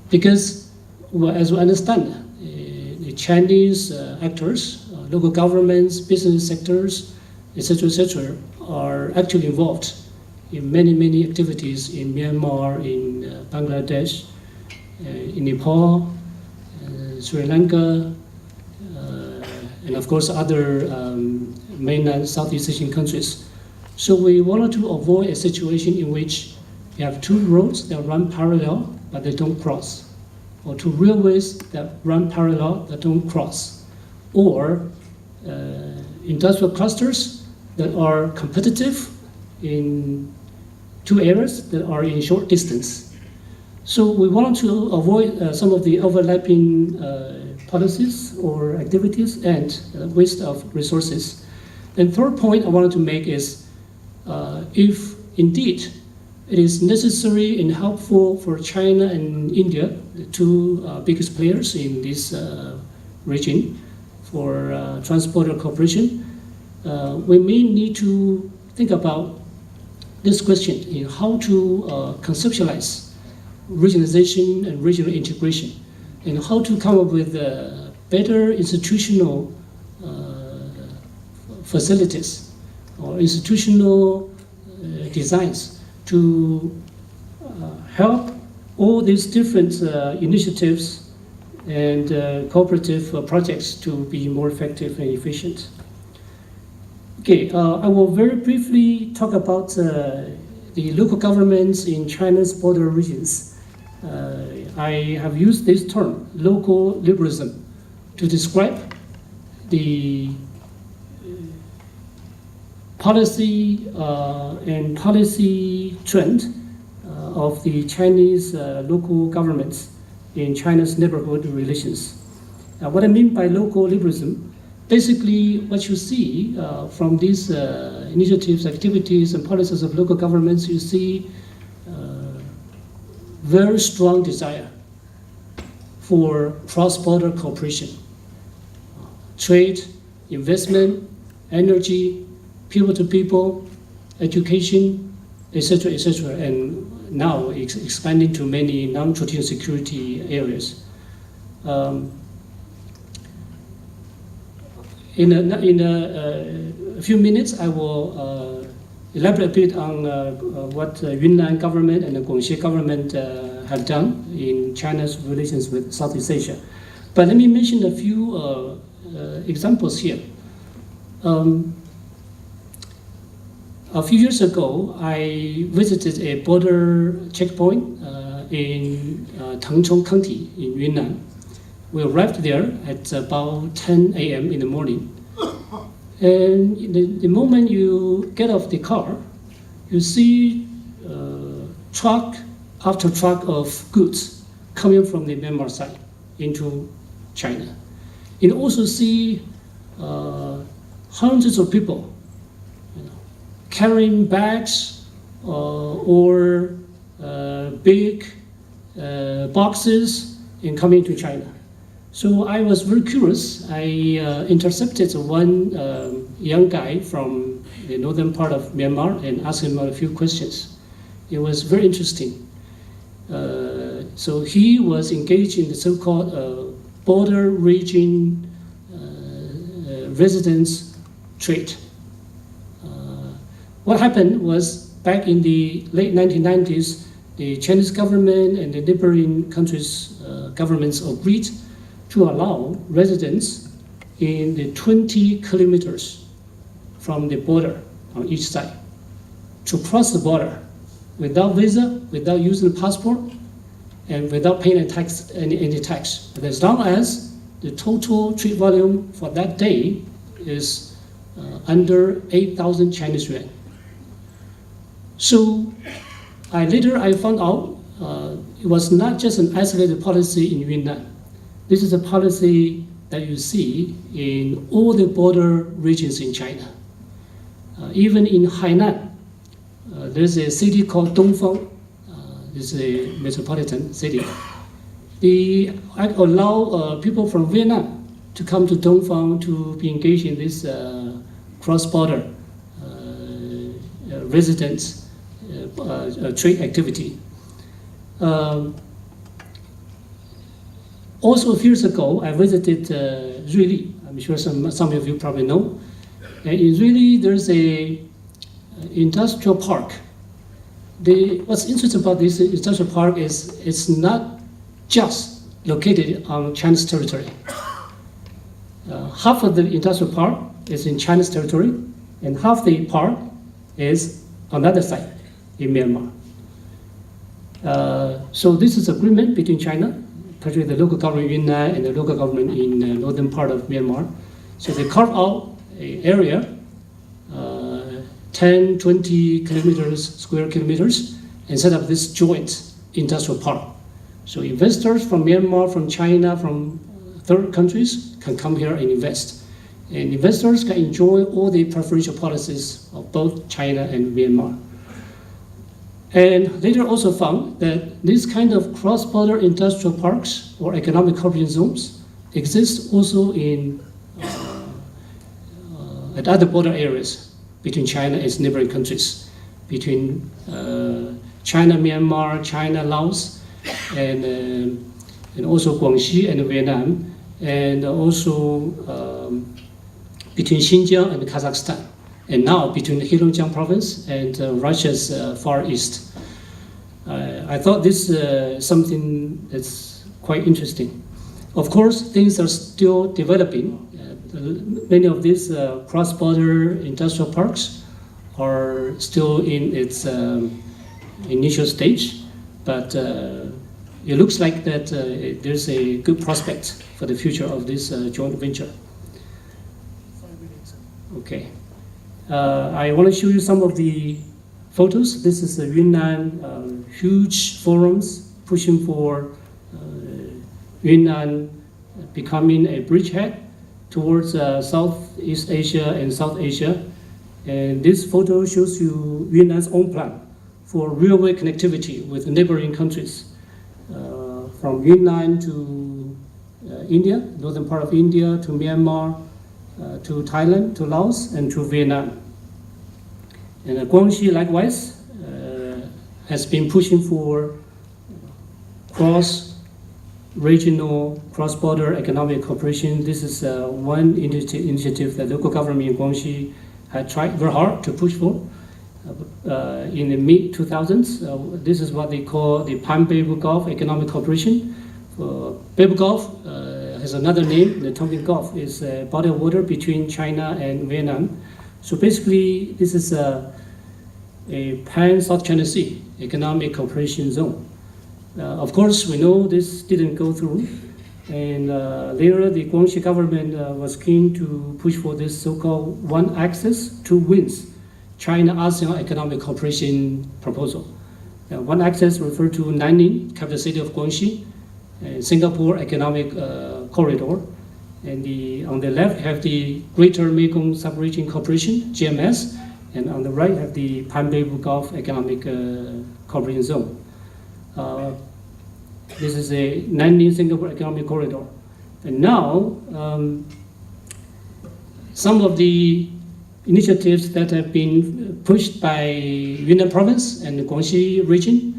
Because, well, as we understand, the Chinese actors, local governments, business sectors, etc., are actually involved in many activities in Myanmar, in Bangladesh, in Nepal, Sri Lanka, and of course other mainland Southeast Asian countries. So we wanted to avoid a situation in which you have two roads that run parallel but they don't cross, or two railways that run parallel that don't cross, or industrial clusters that are competitive in two areas that are in short distance. So we want to avoid some of the overlapping policies or activities and waste of resources. And third point I wanted to make is if indeed it is necessary and helpful for China and India, the two biggest players in this region, for transporter cooperation, we may need to think about this question in how to conceptualize regionalization and regional integration, and how to come up with better institutional facilities or institutional designs to help all these different initiatives and cooperative projects to be more effective and efficient. Okay, I will very briefly talk about the local governments in China's border regions. I have used this term, local liberalism, to describe the policy and policy trend of the Chinese local governments in China's neighborhood relations. What I mean by local liberalism, basically what you see from these initiatives, activities, and policies of local governments, you see very strong desire for cross-border cooperation, trade, investment, energy, people-to-people, education, etc., and now expanding to many non-traditional security areas. In a few minutes, I will elaborate a bit on what Yunnan government and the Guangxi government have done in China's relations with Southeast Asia. But let me mention a few examples here. A few years ago, I visited a border checkpoint in Tengchong County in Yunnan. We arrived there at about 10 a.m. in the morning. And the moment you get off the car, you see truck after truck of goods coming from the Myanmar side into China. You also see hundreds of people carrying bags or big boxes and coming to China. So I was very curious. I intercepted one young guy from the northern part of Myanmar and asked him a few questions. It was very interesting. So he was engaged in the so-called border region residence trade. What happened was back in the late 1990s, the Chinese government and the neighboring countries' governments agreed to allow residents in the 20 kilometers from the border on each side to cross the border without visa, without using a passport, and without paying any tax. But as long as the total trade volume for that day is under 8,000 Chinese yuan. So later I found out it was not just an isolated policy in Yunnan. This is a policy that you see in all the border regions in China. Even in Hainan, there's a city called Dongfang. It's a metropolitan city. They allow people from Vietnam to come to Dongfang to be engaged in this cross-border residence trade activity. Also, a few years ago, I visited Ruili. I'm sure some of you probably know. In Ruili, there's a industrial park What's interesting about this industrial park is it's not just located on Chinese territory. Half of the industrial park is in Chinese territory, and half the park is on the other side in Myanmar. So this is agreement between China, particularly the local government in Yunnan and the local government in the northern part of Myanmar. So they carve out an area, 10, 20 square kilometers, and set up this joint industrial park. So investors from Myanmar, from China, from third countries can come here and invest. And investors can enjoy all the preferential policies of both China and Myanmar. And later also found that this kind of cross-border industrial parks or economic cooperation zones exist also in at other border areas between China and its neighboring countries, between China, Myanmar, China, Laos, and also Guangxi and Vietnam, and also between Xinjiang and Kazakhstan, and now between Heilongjiang province and Russia's far east. I thought this something that's quite interesting. Of course, things are still developing. Many of these cross-border industrial parks are still in its initial stage, but it looks like that there's a good prospect for the future of this joint venture. Okay. I want to show you some of the photos. This is the Yunnan huge forums pushing for Yunnan becoming a bridgehead towards Southeast Asia and South Asia. And this photo shows you Yunnan's own plan for railway connectivity with neighboring countries, from Yunnan to India, northern part of India, to Myanmar, to Thailand, to Laos, and to Vietnam. And Guangxi, likewise, has been pushing for cross-regional, cross-border economic cooperation. This is one initiative that local government in Guangxi had tried very hard to push for. In the mid-2000s, this is what they call the Pan-Beibu Gulf Economic Cooperation. Beibu Gulf has another name. The Tonkin Gulf is a body of water between China and Vietnam. So basically, this is a pan-South China Sea economic cooperation zone. Of course, we know this didn't go through, and later the Guangxi government was keen to push for this so-called one access, two wins China-ASEAN economic cooperation proposal. One access referred to Nanning, capital city of Guangxi, and Singapore economic corridor. And on the left have the Greater Mekong Sub-Region Cooperation, GMS, and on the right have the Pan-Beibu Gulf Economic Cooperation Zone. This is a Nanning Singapore economic corridor. And now, some of the initiatives that have been pushed by Yunnan province and the Guangxi region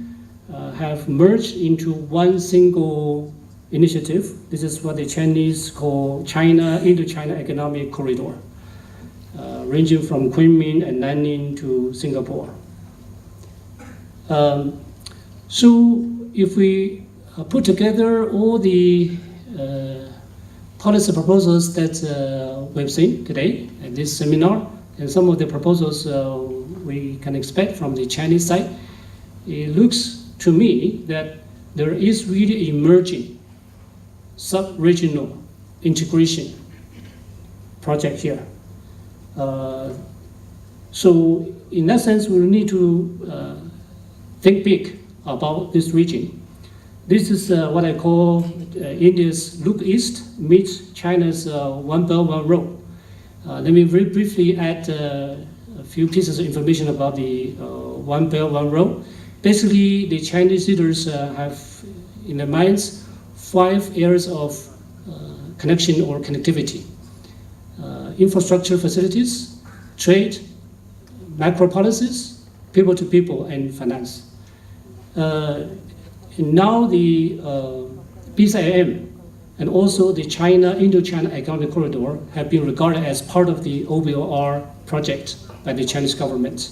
have merged into one single initiative. This is what the Chinese call Indo-China Economic Corridor, ranging from Kunming and Nanning to Singapore. So if we put together all the policy proposals that we've seen today at this seminar, and some of the proposals we can expect from the Chinese side, it looks to me that there is really emerging sub-regional integration project here. So in that sense, we need to think big about this region. This is what I call India's Look East meets China's One Belt, One Road. Let me very briefly add a few pieces of information about the One Belt, One Road. Basically, the Chinese leaders have in their minds 5 areas of connection or connectivity: infrastructure facilities, trade, macro policies, people to people, and finance. And now the BCIM and also the Indo-China Economic Corridor have been regarded as part of the OBOR project by the Chinese government.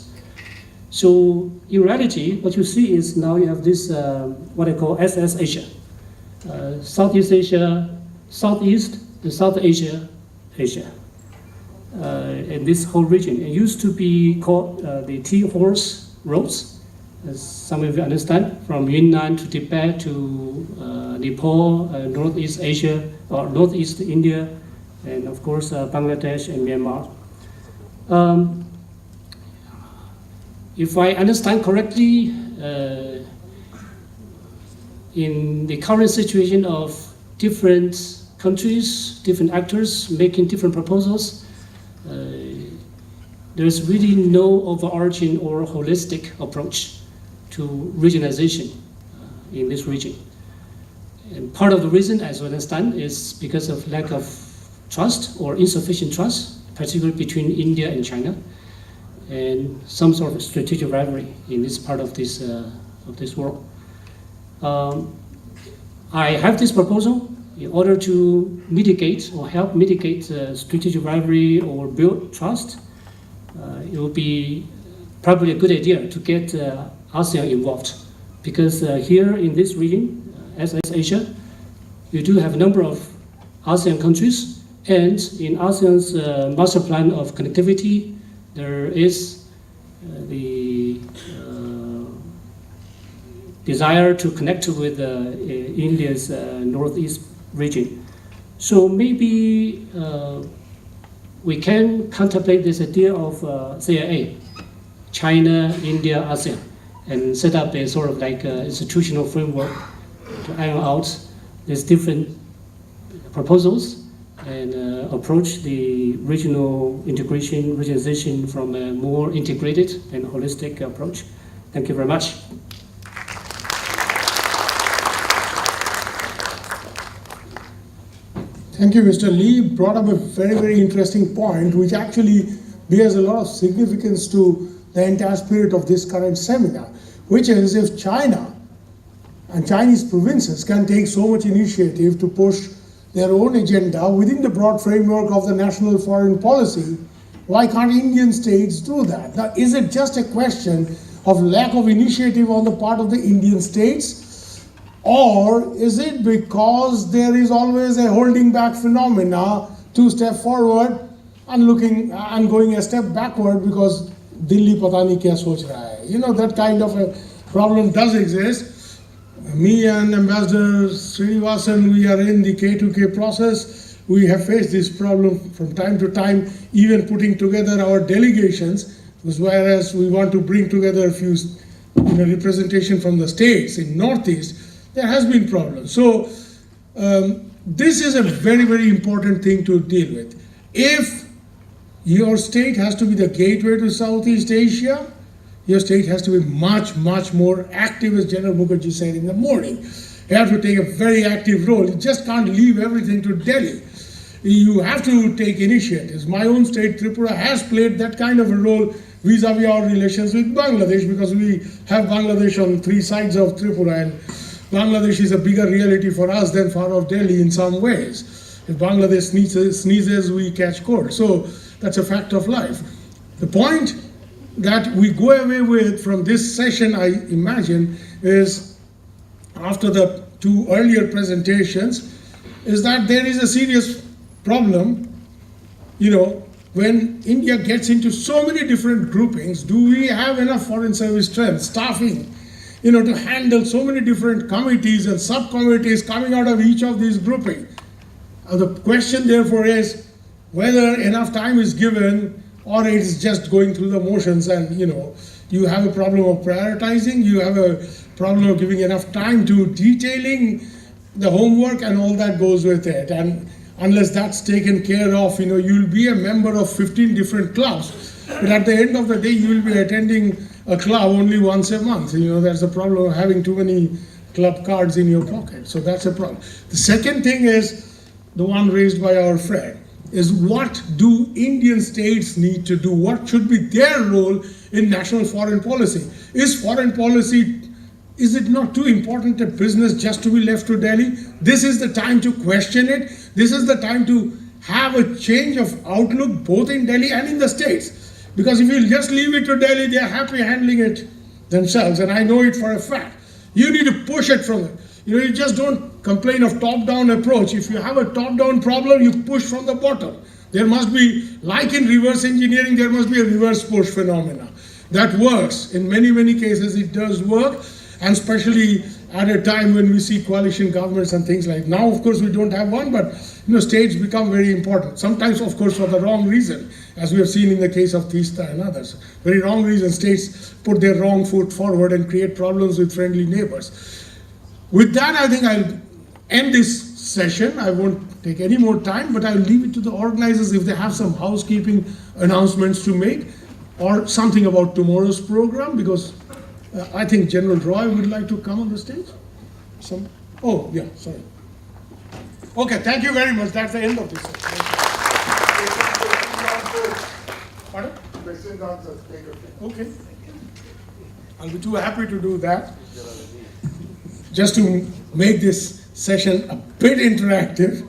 So in reality, what you see is now you have this, what I call SS Asia, Southeast Asia, Southeast, and South Asia, Asia. And this whole region. It used to be called the Tea-Horse Roads, as some of you understand, from Yunnan to Tibet to Nepal, Northeast Asia, or Northeast India, and of course Bangladesh and Myanmar. If I understand correctly, in the current situation of different countries, different actors making different proposals, there's really no overarching or holistic approach to regionalization in this region. And part of the reason, as I understand, is because of lack of trust or insufficient trust, particularly between India and China, and some sort of strategic rivalry in this part of this world. I have this proposal in order to mitigate or help mitigate strategic rivalry or build trust. It would be probably a good idea to get ASEAN involved, because here in this region, SS Asia, you do have a number of ASEAN countries, and in ASEAN's master plan of connectivity, there is the desire to connect with India's northeast region. So maybe we can contemplate this idea of CIA, China, India, ASEAN, and set up a sort of like institutional framework to iron out these different proposals and approach the regional integration, regionalization from a more integrated and holistic approach. Thank you very much.
Thank you, Mr. Lee. Brought up a very, very interesting point, which actually bears a lot of significance to the entire spirit of this current seminar, which is if China and Chinese provinces can take so much initiative to push their own agenda within the broad framework of the national foreign policy, why can't Indian states do that? Now, is it just a question of lack of initiative on the part of the Indian states? Or is it because there is always a holding back phenomena, 2 steps forward and looking and going a step backward because Delhi pata nahi kya soch raha hai? You know, that kind of a problem does exist. Me and Ambassador Srinivasan, we are in the K2K process. We have faced this problem from time to time, even putting together our delegations, whereas we want to bring together a few representation from the states in Northeast. There has been problems. So this is a very, very important thing to deal with. If your state has to be the gateway to Southeast Asia, your state has to be much, much more active, as General Mukherjee said in the morning. You have to take a very active role. You just can't leave everything to Delhi. You have to take initiatives. My own state, Tripura, has played that kind of a role vis-a-vis our relations with Bangladesh, because we have Bangladesh on 3 sides of Tripura, and Bangladesh is a bigger reality for us than far off Delhi in some ways. If Bangladesh sneezes, we catch cold. So that's a fact of life. The point that we go away with from this session, I imagine, is after the 2 earlier presentations, is that there is a serious problem. When India gets into so many different groupings, do we have enough foreign service strength, staffing, to handle so many different committees and subcommittees coming out of each of these groupings? The question therefore is whether enough time is given, or it is just going through the motions, and you have a problem of prioritizing, you have a problem of giving enough time to detailing the homework, and all that goes with it. And unless that's taken care of, you'll be a member of 15 different clubs, but at the end of the day, you will be attending a club only once a month. That's the problem of having too many club cards in your pocket. So that's a problem. The second thing is the one raised by our friend, is what do Indian states need to do? What should be their role in national foreign policy? Is foreign policy, is it not too important a business just to be left to Delhi? This is the time to question it. This is the time to have a change of outlook both in Delhi and in the states. Because if you just leave it to Delhi, they are happy handling it themselves, and I know it for a fact. You need to push it from it. You just don't complain of top-down approach. If you have a top-down problem, you push from the bottom. There must be, like in reverse engineering, there must be a reverse push phenomena. That works. In many, many cases, it does work, and especially at a time when we see coalition governments and things like now, of course, we don't have one, but states become very important. Sometimes, of course, for the wrong reason, as we have seen in the case of Teesta and others. Very wrong reason, states put their wrong foot forward and create problems with friendly neighbors. With that, I think I'll end this session. I won't take any more time, but I'll leave it to the organizers if they have some housekeeping announcements to make or something about tomorrow's program, because I think General Roy would like to come on the stage. Oh, yeah, sorry. Okay, thank you very much. That's the end of this session. Pardon?
Questions, answers, take your time.
Okay. I'll be too happy to do that. Just to make this session a bit interactive.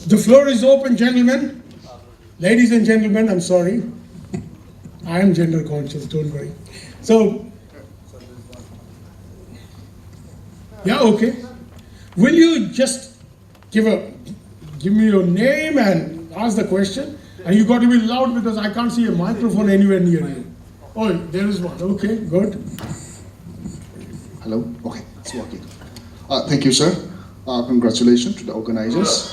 The floor is open, gentlemen. Ladies and gentlemen, I'm sorry. I am gender conscious, don't worry. So, yeah, okay. Will you just give me your name and ask the question? And you got to be loud because I can't see a microphone anywhere near you. Oh, there is one. Okay, good.
Hello? Okay, it's working. Thank you, sir. Congratulations to the organizers.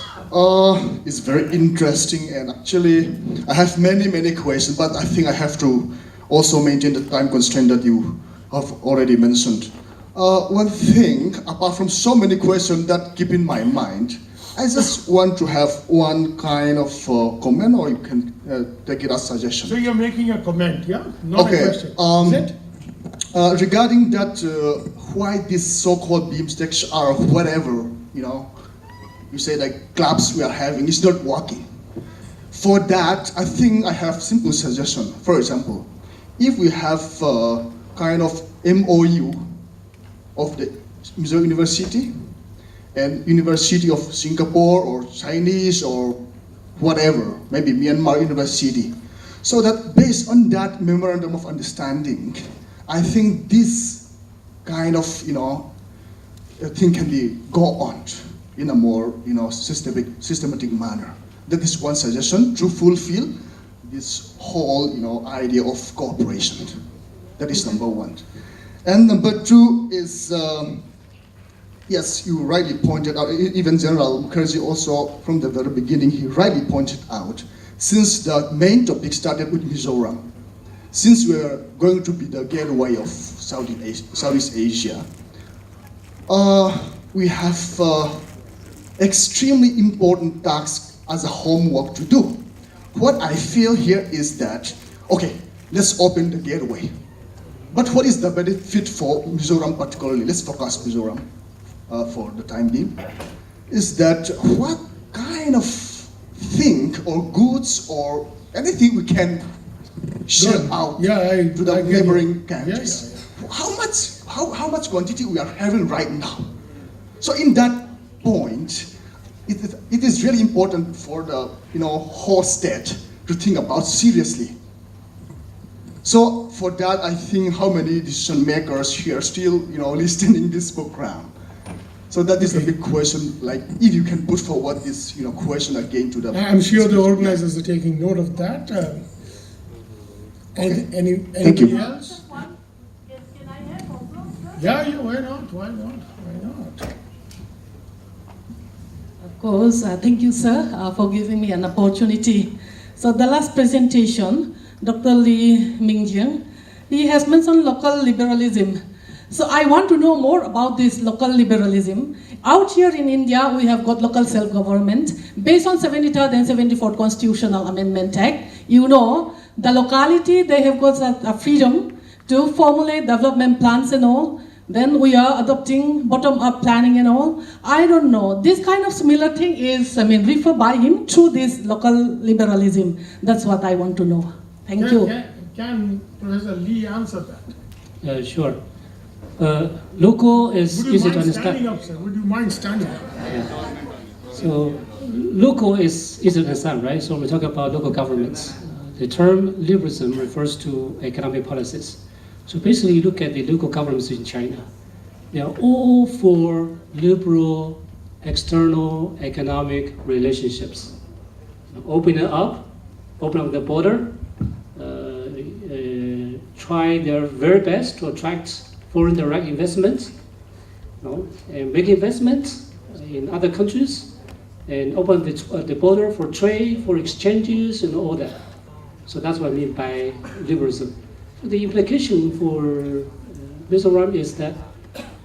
It's very interesting, and actually, I have many questions, but I think I have to also maintain the time constraint that you have already mentioned. One thing, apart from so many questions that keep in my mind, I just want to have one kind of comment, or you can take it as suggestion.
So you're making a comment, yeah? Not a question. Is it?
Regarding that, why these so-called BIMSTECs are whatever, you say like clubs we are having, it's not working. For that, I think I have simple suggestion. For example, if we have kind of MOU of the Mizoram University and University of Singapore or Chinese or whatever, maybe Myanmar University, so that based on that memorandum of understanding, I think this kind of thing can be go on in a more systematic manner. That is one suggestion to fulfill this whole idea of cooperation. That is number one. And number two is yes, you rightly pointed out, even General Mukherjee also from the very beginning, he rightly pointed out, since the main topic started with Mizoram, since we are going to be the gateway of Southeast Asia, we have extremely important tasks as a homework to do. What I feel here is that, okay, let's open the gateway. But what is the benefit for Mizoram particularly? Let's focus Mizoram for the time being. Is that what kind of thing or goods or anything we can share out to the neighboring countries?
Yeah.
How much quantity we are having right now? So in that point, it is really important for the whole state to think about seriously. So for that, I think how many decision makers here still listening this program. So that is the big question. Like if you can put forward this question again to the.
I'm sure the organizers are taking note of that.
Okay.
Anybody else?
Can I have also?
Yeah, why not?
Of course, thank you, sir, for giving me an opportunity. So the last presentation, Dr. Lee Mingjing, he has mentioned local liberalism. So I want to know more about this local liberalism. Out here in India, we have got local self-government based on 73rd and 74th Constitutional Amendment Act. The locality, they have got a freedom to formulate development plans and all. Then we are adopting bottom-up planning and all. I don't know. This kind of similar thing is, referred by him through this local liberalism. That's what I want to know. Thank you.
Can Professor Lee answer that?
Sure. Local is
Would you
easy
mind
to
standing
understand.
up, sir? Would you mind standing up?
So local is an concern, right? So we talk about local governments. The term liberalism refers to economic policies. So basically, you look at the local governments in China. They are all for liberal external economic relationships. Open up the border, try their very best to attract foreign direct investment, and make investments in other countries, and open the border for trade, for exchanges, and all that. So that's what I mean by liberalism. So the implication for Mizoram is that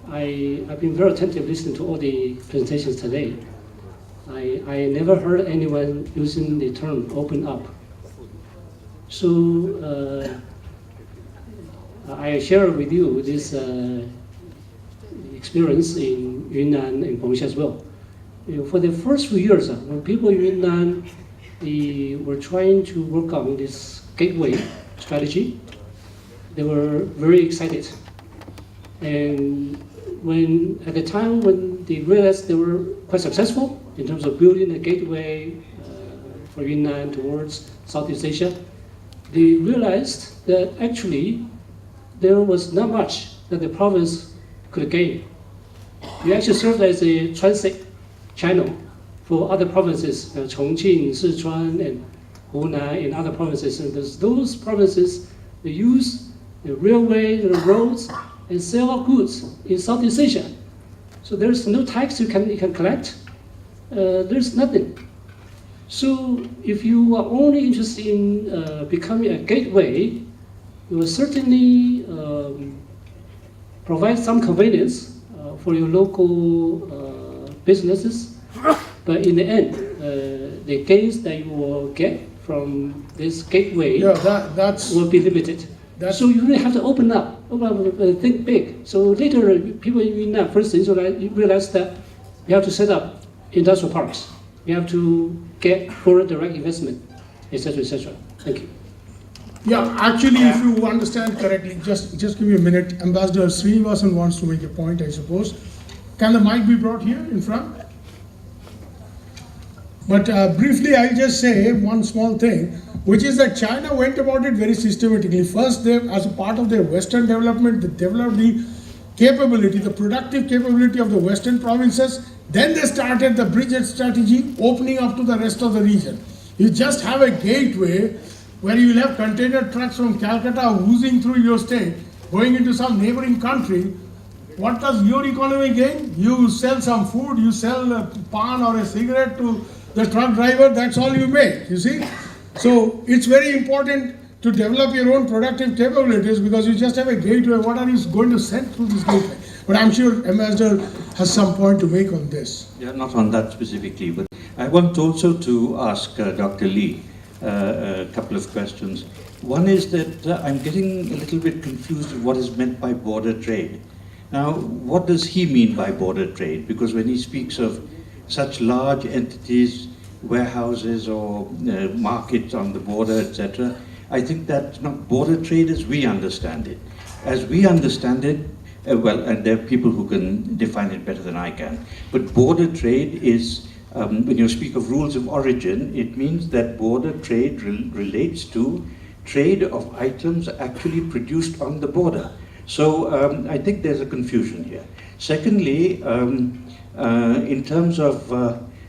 I've been very attentive listening to all the presentations today. I never heard anyone using the term open up. So I share with you this experience in Yunnan and Guangxi as well. For the first few years, when people in Yunnan were trying to work on this gateway strategy, they were very excited. And at the time when they realized they were quite successful in terms of building a gateway for Yunnan towards Southeast Asia, they realized that actually there was not much that the province could gain. It actually served as a transit channel for other provinces, Chongqing, Sichuan, and Hunan, and other provinces. And those provinces, they use the railway, the roads, and sell goods in Southeast Asia. So there's no tax you can collect. There's nothing. So if you are only interested in becoming a gateway, you will certainly provide some convenience for your local businesses. But in the end, the gains that you will get from this gateway will be limited. So you really have to open up, think big. So later, people in Yunnan, for instance, realize that you have to set up industrial parks. You have to get foreign direct investment, etc., etc. Thank you.
Yeah, actually, if you understand correctly, just give me a minute. Ambassador Srinivasan wants to make a point, I suppose. Can the mic be brought here in front? But briefly, I'll just say one small thing, which is that China went about it very systematically. First, they, as a part of their Western development, they developed the capability, the productive capability of the Western provinces. Then they started the bridgehead strategy, opening up to the rest of the region. You just have a gateway where you will have container trucks from Calcutta oozing through your state, going into some neighboring country. What does your economy gain? You sell some food, you sell a pan or a cigarette to the truck driver, that's all you make, you see? So it's very important to develop your own productive capabilities, because you just have a gateway. What are you going to send through this gateway? But I'm sure Ambassador has some point to make on this.
Yeah, not on that specifically, but I want also to ask Dr. Lee a couple of questions. One is that I'm getting a little bit confused with what is meant by border trade. Now, what does he mean by border trade? Because when he speaks of such large entities, warehouses or markets on the border, etc., I think that's not border trade as we understand it. As we understand it, well, and there are people who can define it better than I can, but border trade is, when you speak of rules of origin, it means that border trade relates to trade of items actually produced on the border. So I think there's a confusion here. Secondly, in terms of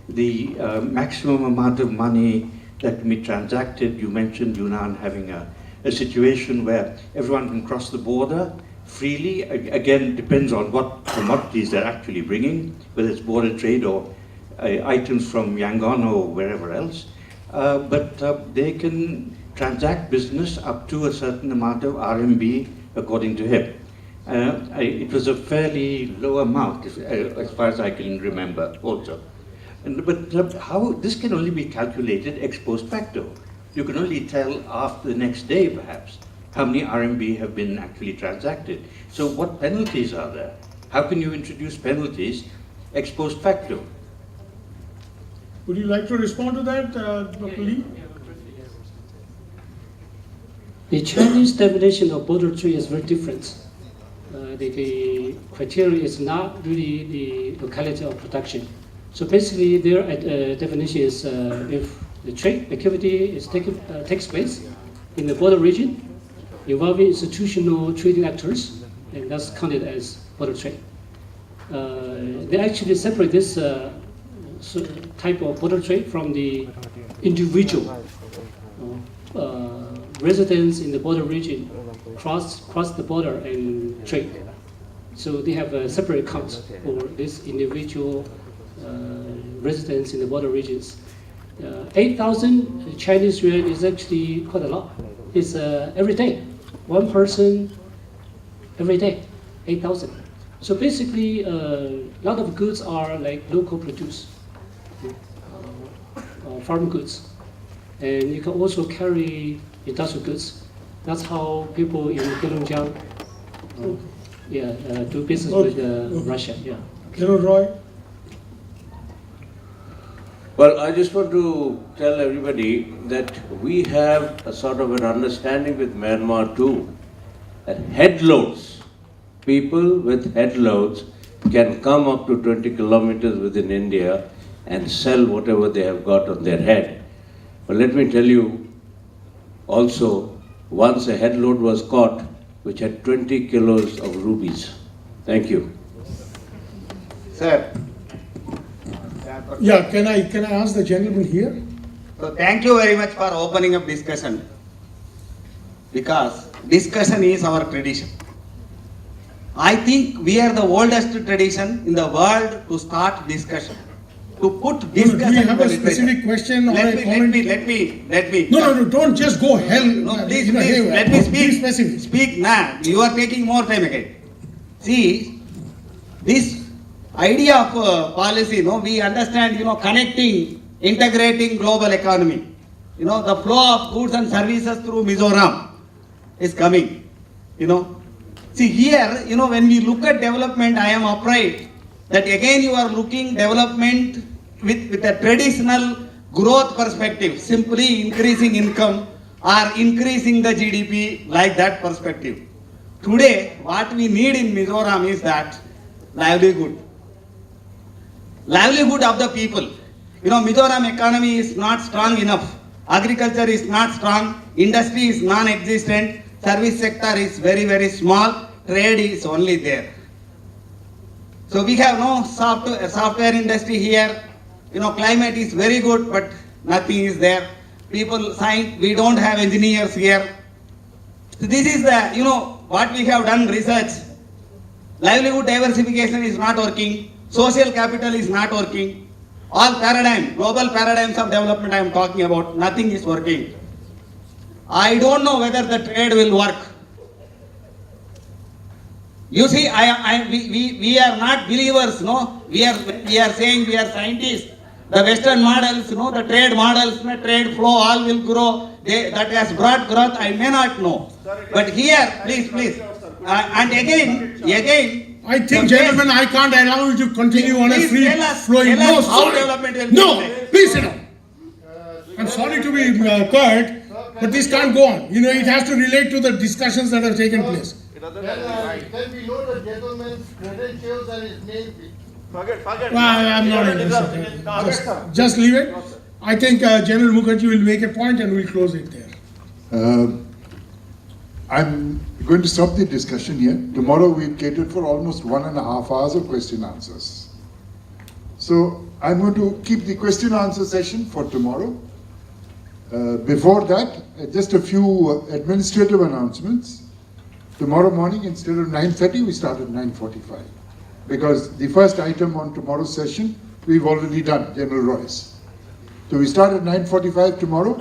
the maximum amount of money that can be transacted, you mentioned Yunnan having a situation where everyone can cross the border freely. Again, depends on what commodities they're actually bringing, whether it's border trade or items from Yangon or wherever else. But they can transact business up to a certain amount of RMB, according to him. It was a fairly low amount, as far as I can remember also. But how this can only be calculated ex post facto. You can only tell after the next day, perhaps, how many RMB have been actually transacted. So what penalties are there? How can you introduce penalties ex post facto?
Would you like to respond to that, Dr. Lee?
The Chinese definition of border trade is very different. The criteria is not really the locality of production. So basically, their definition is if the trade activity takes place in the border region involving institutional trading actors, and that's counted as border trade. They actually separate this type of border trade from the individual residents in the border region cross the border and trade. So they have a separate account for this individual residents in the border regions. 8,000 Chinese yuan is actually quite a lot. It's every day, one person every day, 8,000. So basically, a lot of goods are like local produce, farm goods. And you can also carry industrial goods. That's how people in Heilongjiang do business with Russia. Yeah.
General Roy?
Well, I just want to tell everybody that we have a sort of an understanding with Myanmar too, that headloads, people with headloads can come up to 20 kilometers within India and sell whatever they have got on their head. But let me tell you also, once a headload was caught which had 20 kilos of rubies. Thank you.
Sir.
Yeah, can I ask the gentleman here?
So thank you very much for opening up discussion, because discussion is our tradition. I think we are the oldest tradition in the world to start discussion. To put discussion.
Do you have
in
a
the
specific
literature.
question or
Let
a comment?
me.
No, don't just go hell.
No, please,
hey,
let me speak.
Be specific.
Speak now. You are taking more time again. See, this idea of policy, we understand, connecting, integrating global economy. The flow of goods and services through Mizoram is coming. See here, when we look at development, I am afraid that again you are looking development with a traditional growth perspective, simply increasing income or increasing the GDP like that perspective. Today, what we need in Mizoram is that livelihood of the people. Mizoram economy is not strong enough. Agriculture is not strong. Industry is non-existent. Service sector is very, very small. Trade is only there. So we have no software industry here. Climate is very good, but nothing is there. People sign, we don't have engineers here. So this is the, what we have done research. Livelihood diversification is not working. Social capital is not working. All global paradigms of development I am talking about, nothing is working. I don't know whether the trade will work. You see, we are not believers, no? We are saying we are scientists. The Western models, the trade models, trade flow, all will grow. That has brought growth, I may not know. But here, please. And again.
I think, gentlemen, I can't allow you to continue on a free flowing.
Tell us how development will
No, please sit down. I'm sorry to be curt, but this can't go on. It has to relate to the discussions that have taken place.
Can we know the gentleman's credentials and his name? Forget.
Well, I'm not interested. Just leave it. I think General Mukherjee will make a point and we'll close it there.
I'm going to stop the discussion here. Tomorrow we've catered for almost 1.5 hours of question answers. So I'm going to keep the question answer session for tomorrow. Before that, just a few administrative announcements. Tomorrow morning, instead of 9:30, we start at 9:45. Because the first item on tomorrow's session, we've already done, General Royce. So we start at 9:45 tomorrow.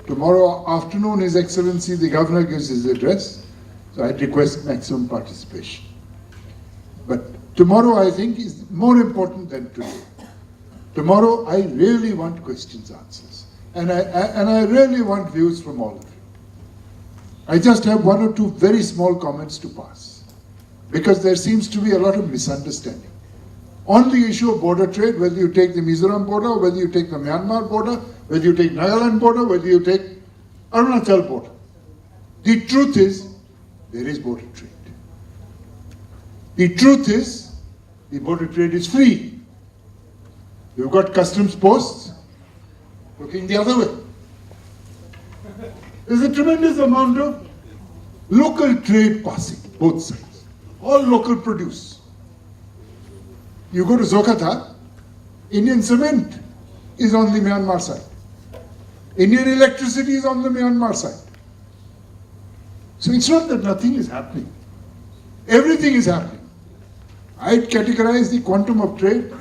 Tomorrow afternoon, His Excellency, the Governor gives his address. So I'd request maximum participation. But tomorrow, I think, is more important than today. Tomorrow, I really want questions, answers. And I really want views from all of you. I just have one or two very small comments to pass, because there seems to be a lot of misunderstanding. On the issue of border trade, whether you take the Mizoram border, whether you take the Myanmar border, whether you take Nagaland border, whether you take Arunachal border, the truth is, there is border trade. The truth is, the border trade is free. You've got customs posts looking the other way. There's a tremendous amount of local trade passing, both sides. All local produce. You go to Zokata, Indian cement is on the Myanmar side. Indian electricity is on the Myanmar side. So it's not that nothing is happening. Everything is happening. I'd categorize the quantum of trade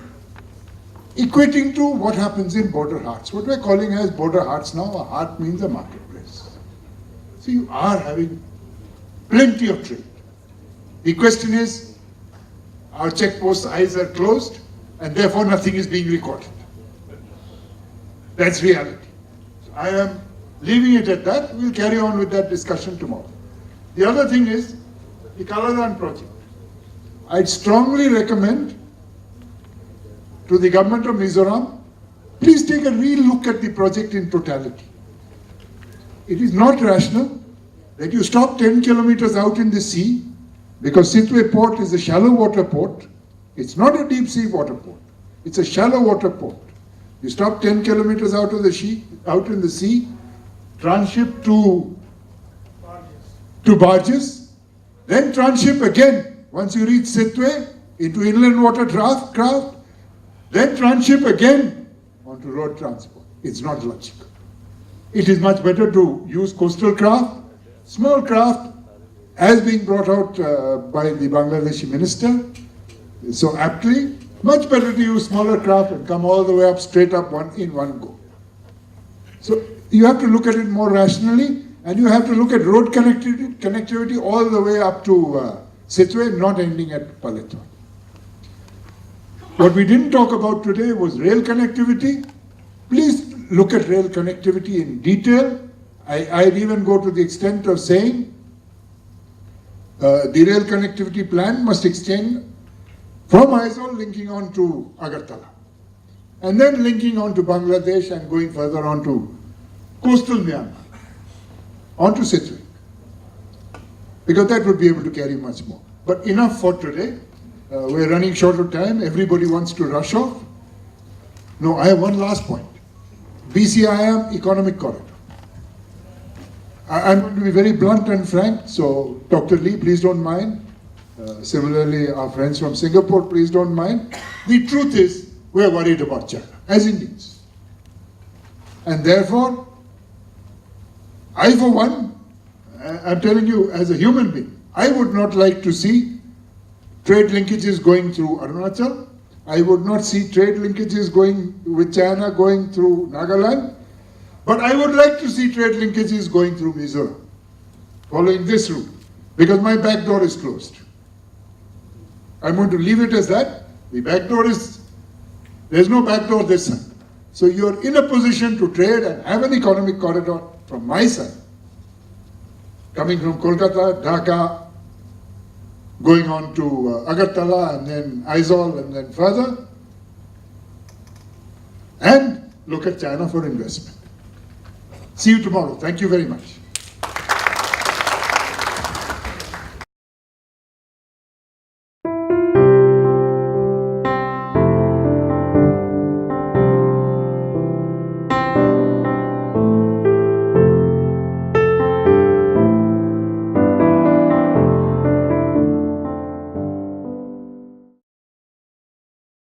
equating to what happens in border hearts. What we're calling as border hearts now, a heart means a marketplace. So you are having plenty of trade. The question is, our checkpost eyes are closed and therefore nothing is being recorded. That's reality. So I am leaving it at that. We'll carry on with that discussion tomorrow. The other thing is the Kaladan project. I'd strongly recommend to the government of Mizoram, please take a real look at the project in totality. It is not rational that you stop 10 kilometers out in the sea, because Sitwe port is a shallow water port. It's not a deep sea water port. It's a shallow water port. You stop 10 kilometers out in the sea, transship to barges, then transship again once you reach Sitwe into inland water craft, then transship again onto road transport. It's not logical. It is much better to use coastal craft, small craft, as being brought out by the Bangladeshi minister so aptly. Much better to use smaller craft and come all the way up, straight up in one go. So you have to look at it more rationally, and you have to look at road connectivity all the way up to Sitwe, not ending at Paletra. What we didn't talk about today was rail connectivity. Please look at rail connectivity in detail. I'd even go to the extent of saying the rail connectivity plan must extend from Aizawl linking on to Agartala, and then linking on to Bangladesh and going further on to coastal Myanmar, on to Sitwe, because that would be able to carry much more. But enough for today. We're running short of time. Everybody wants to rush off. No, I have one last point. BCIM economic corridor. I'm going to be very blunt and frank, so Dr. Lee, please don't mind. Similarly, our friends from Singapore, please don't mind. The truth is, we're worried about China, as Indians. And therefore, I for one, I'm telling you as a human being, I would not like to see trade linkages going through Arunachal. I would not see trade linkages going with China going through Nagaland. But I would like to see trade linkages going through Mizoram, following this route, because my back door is closed. I'm going to leave it as that. The back door is, there's no back door this side. So you're in a position to trade and have an economic corridor from my side, coming from Kolkata, Dhaka, going on to Agartala, and then Aizawl, and then further, and look at China for investment. See you tomorrow. Thank you very much.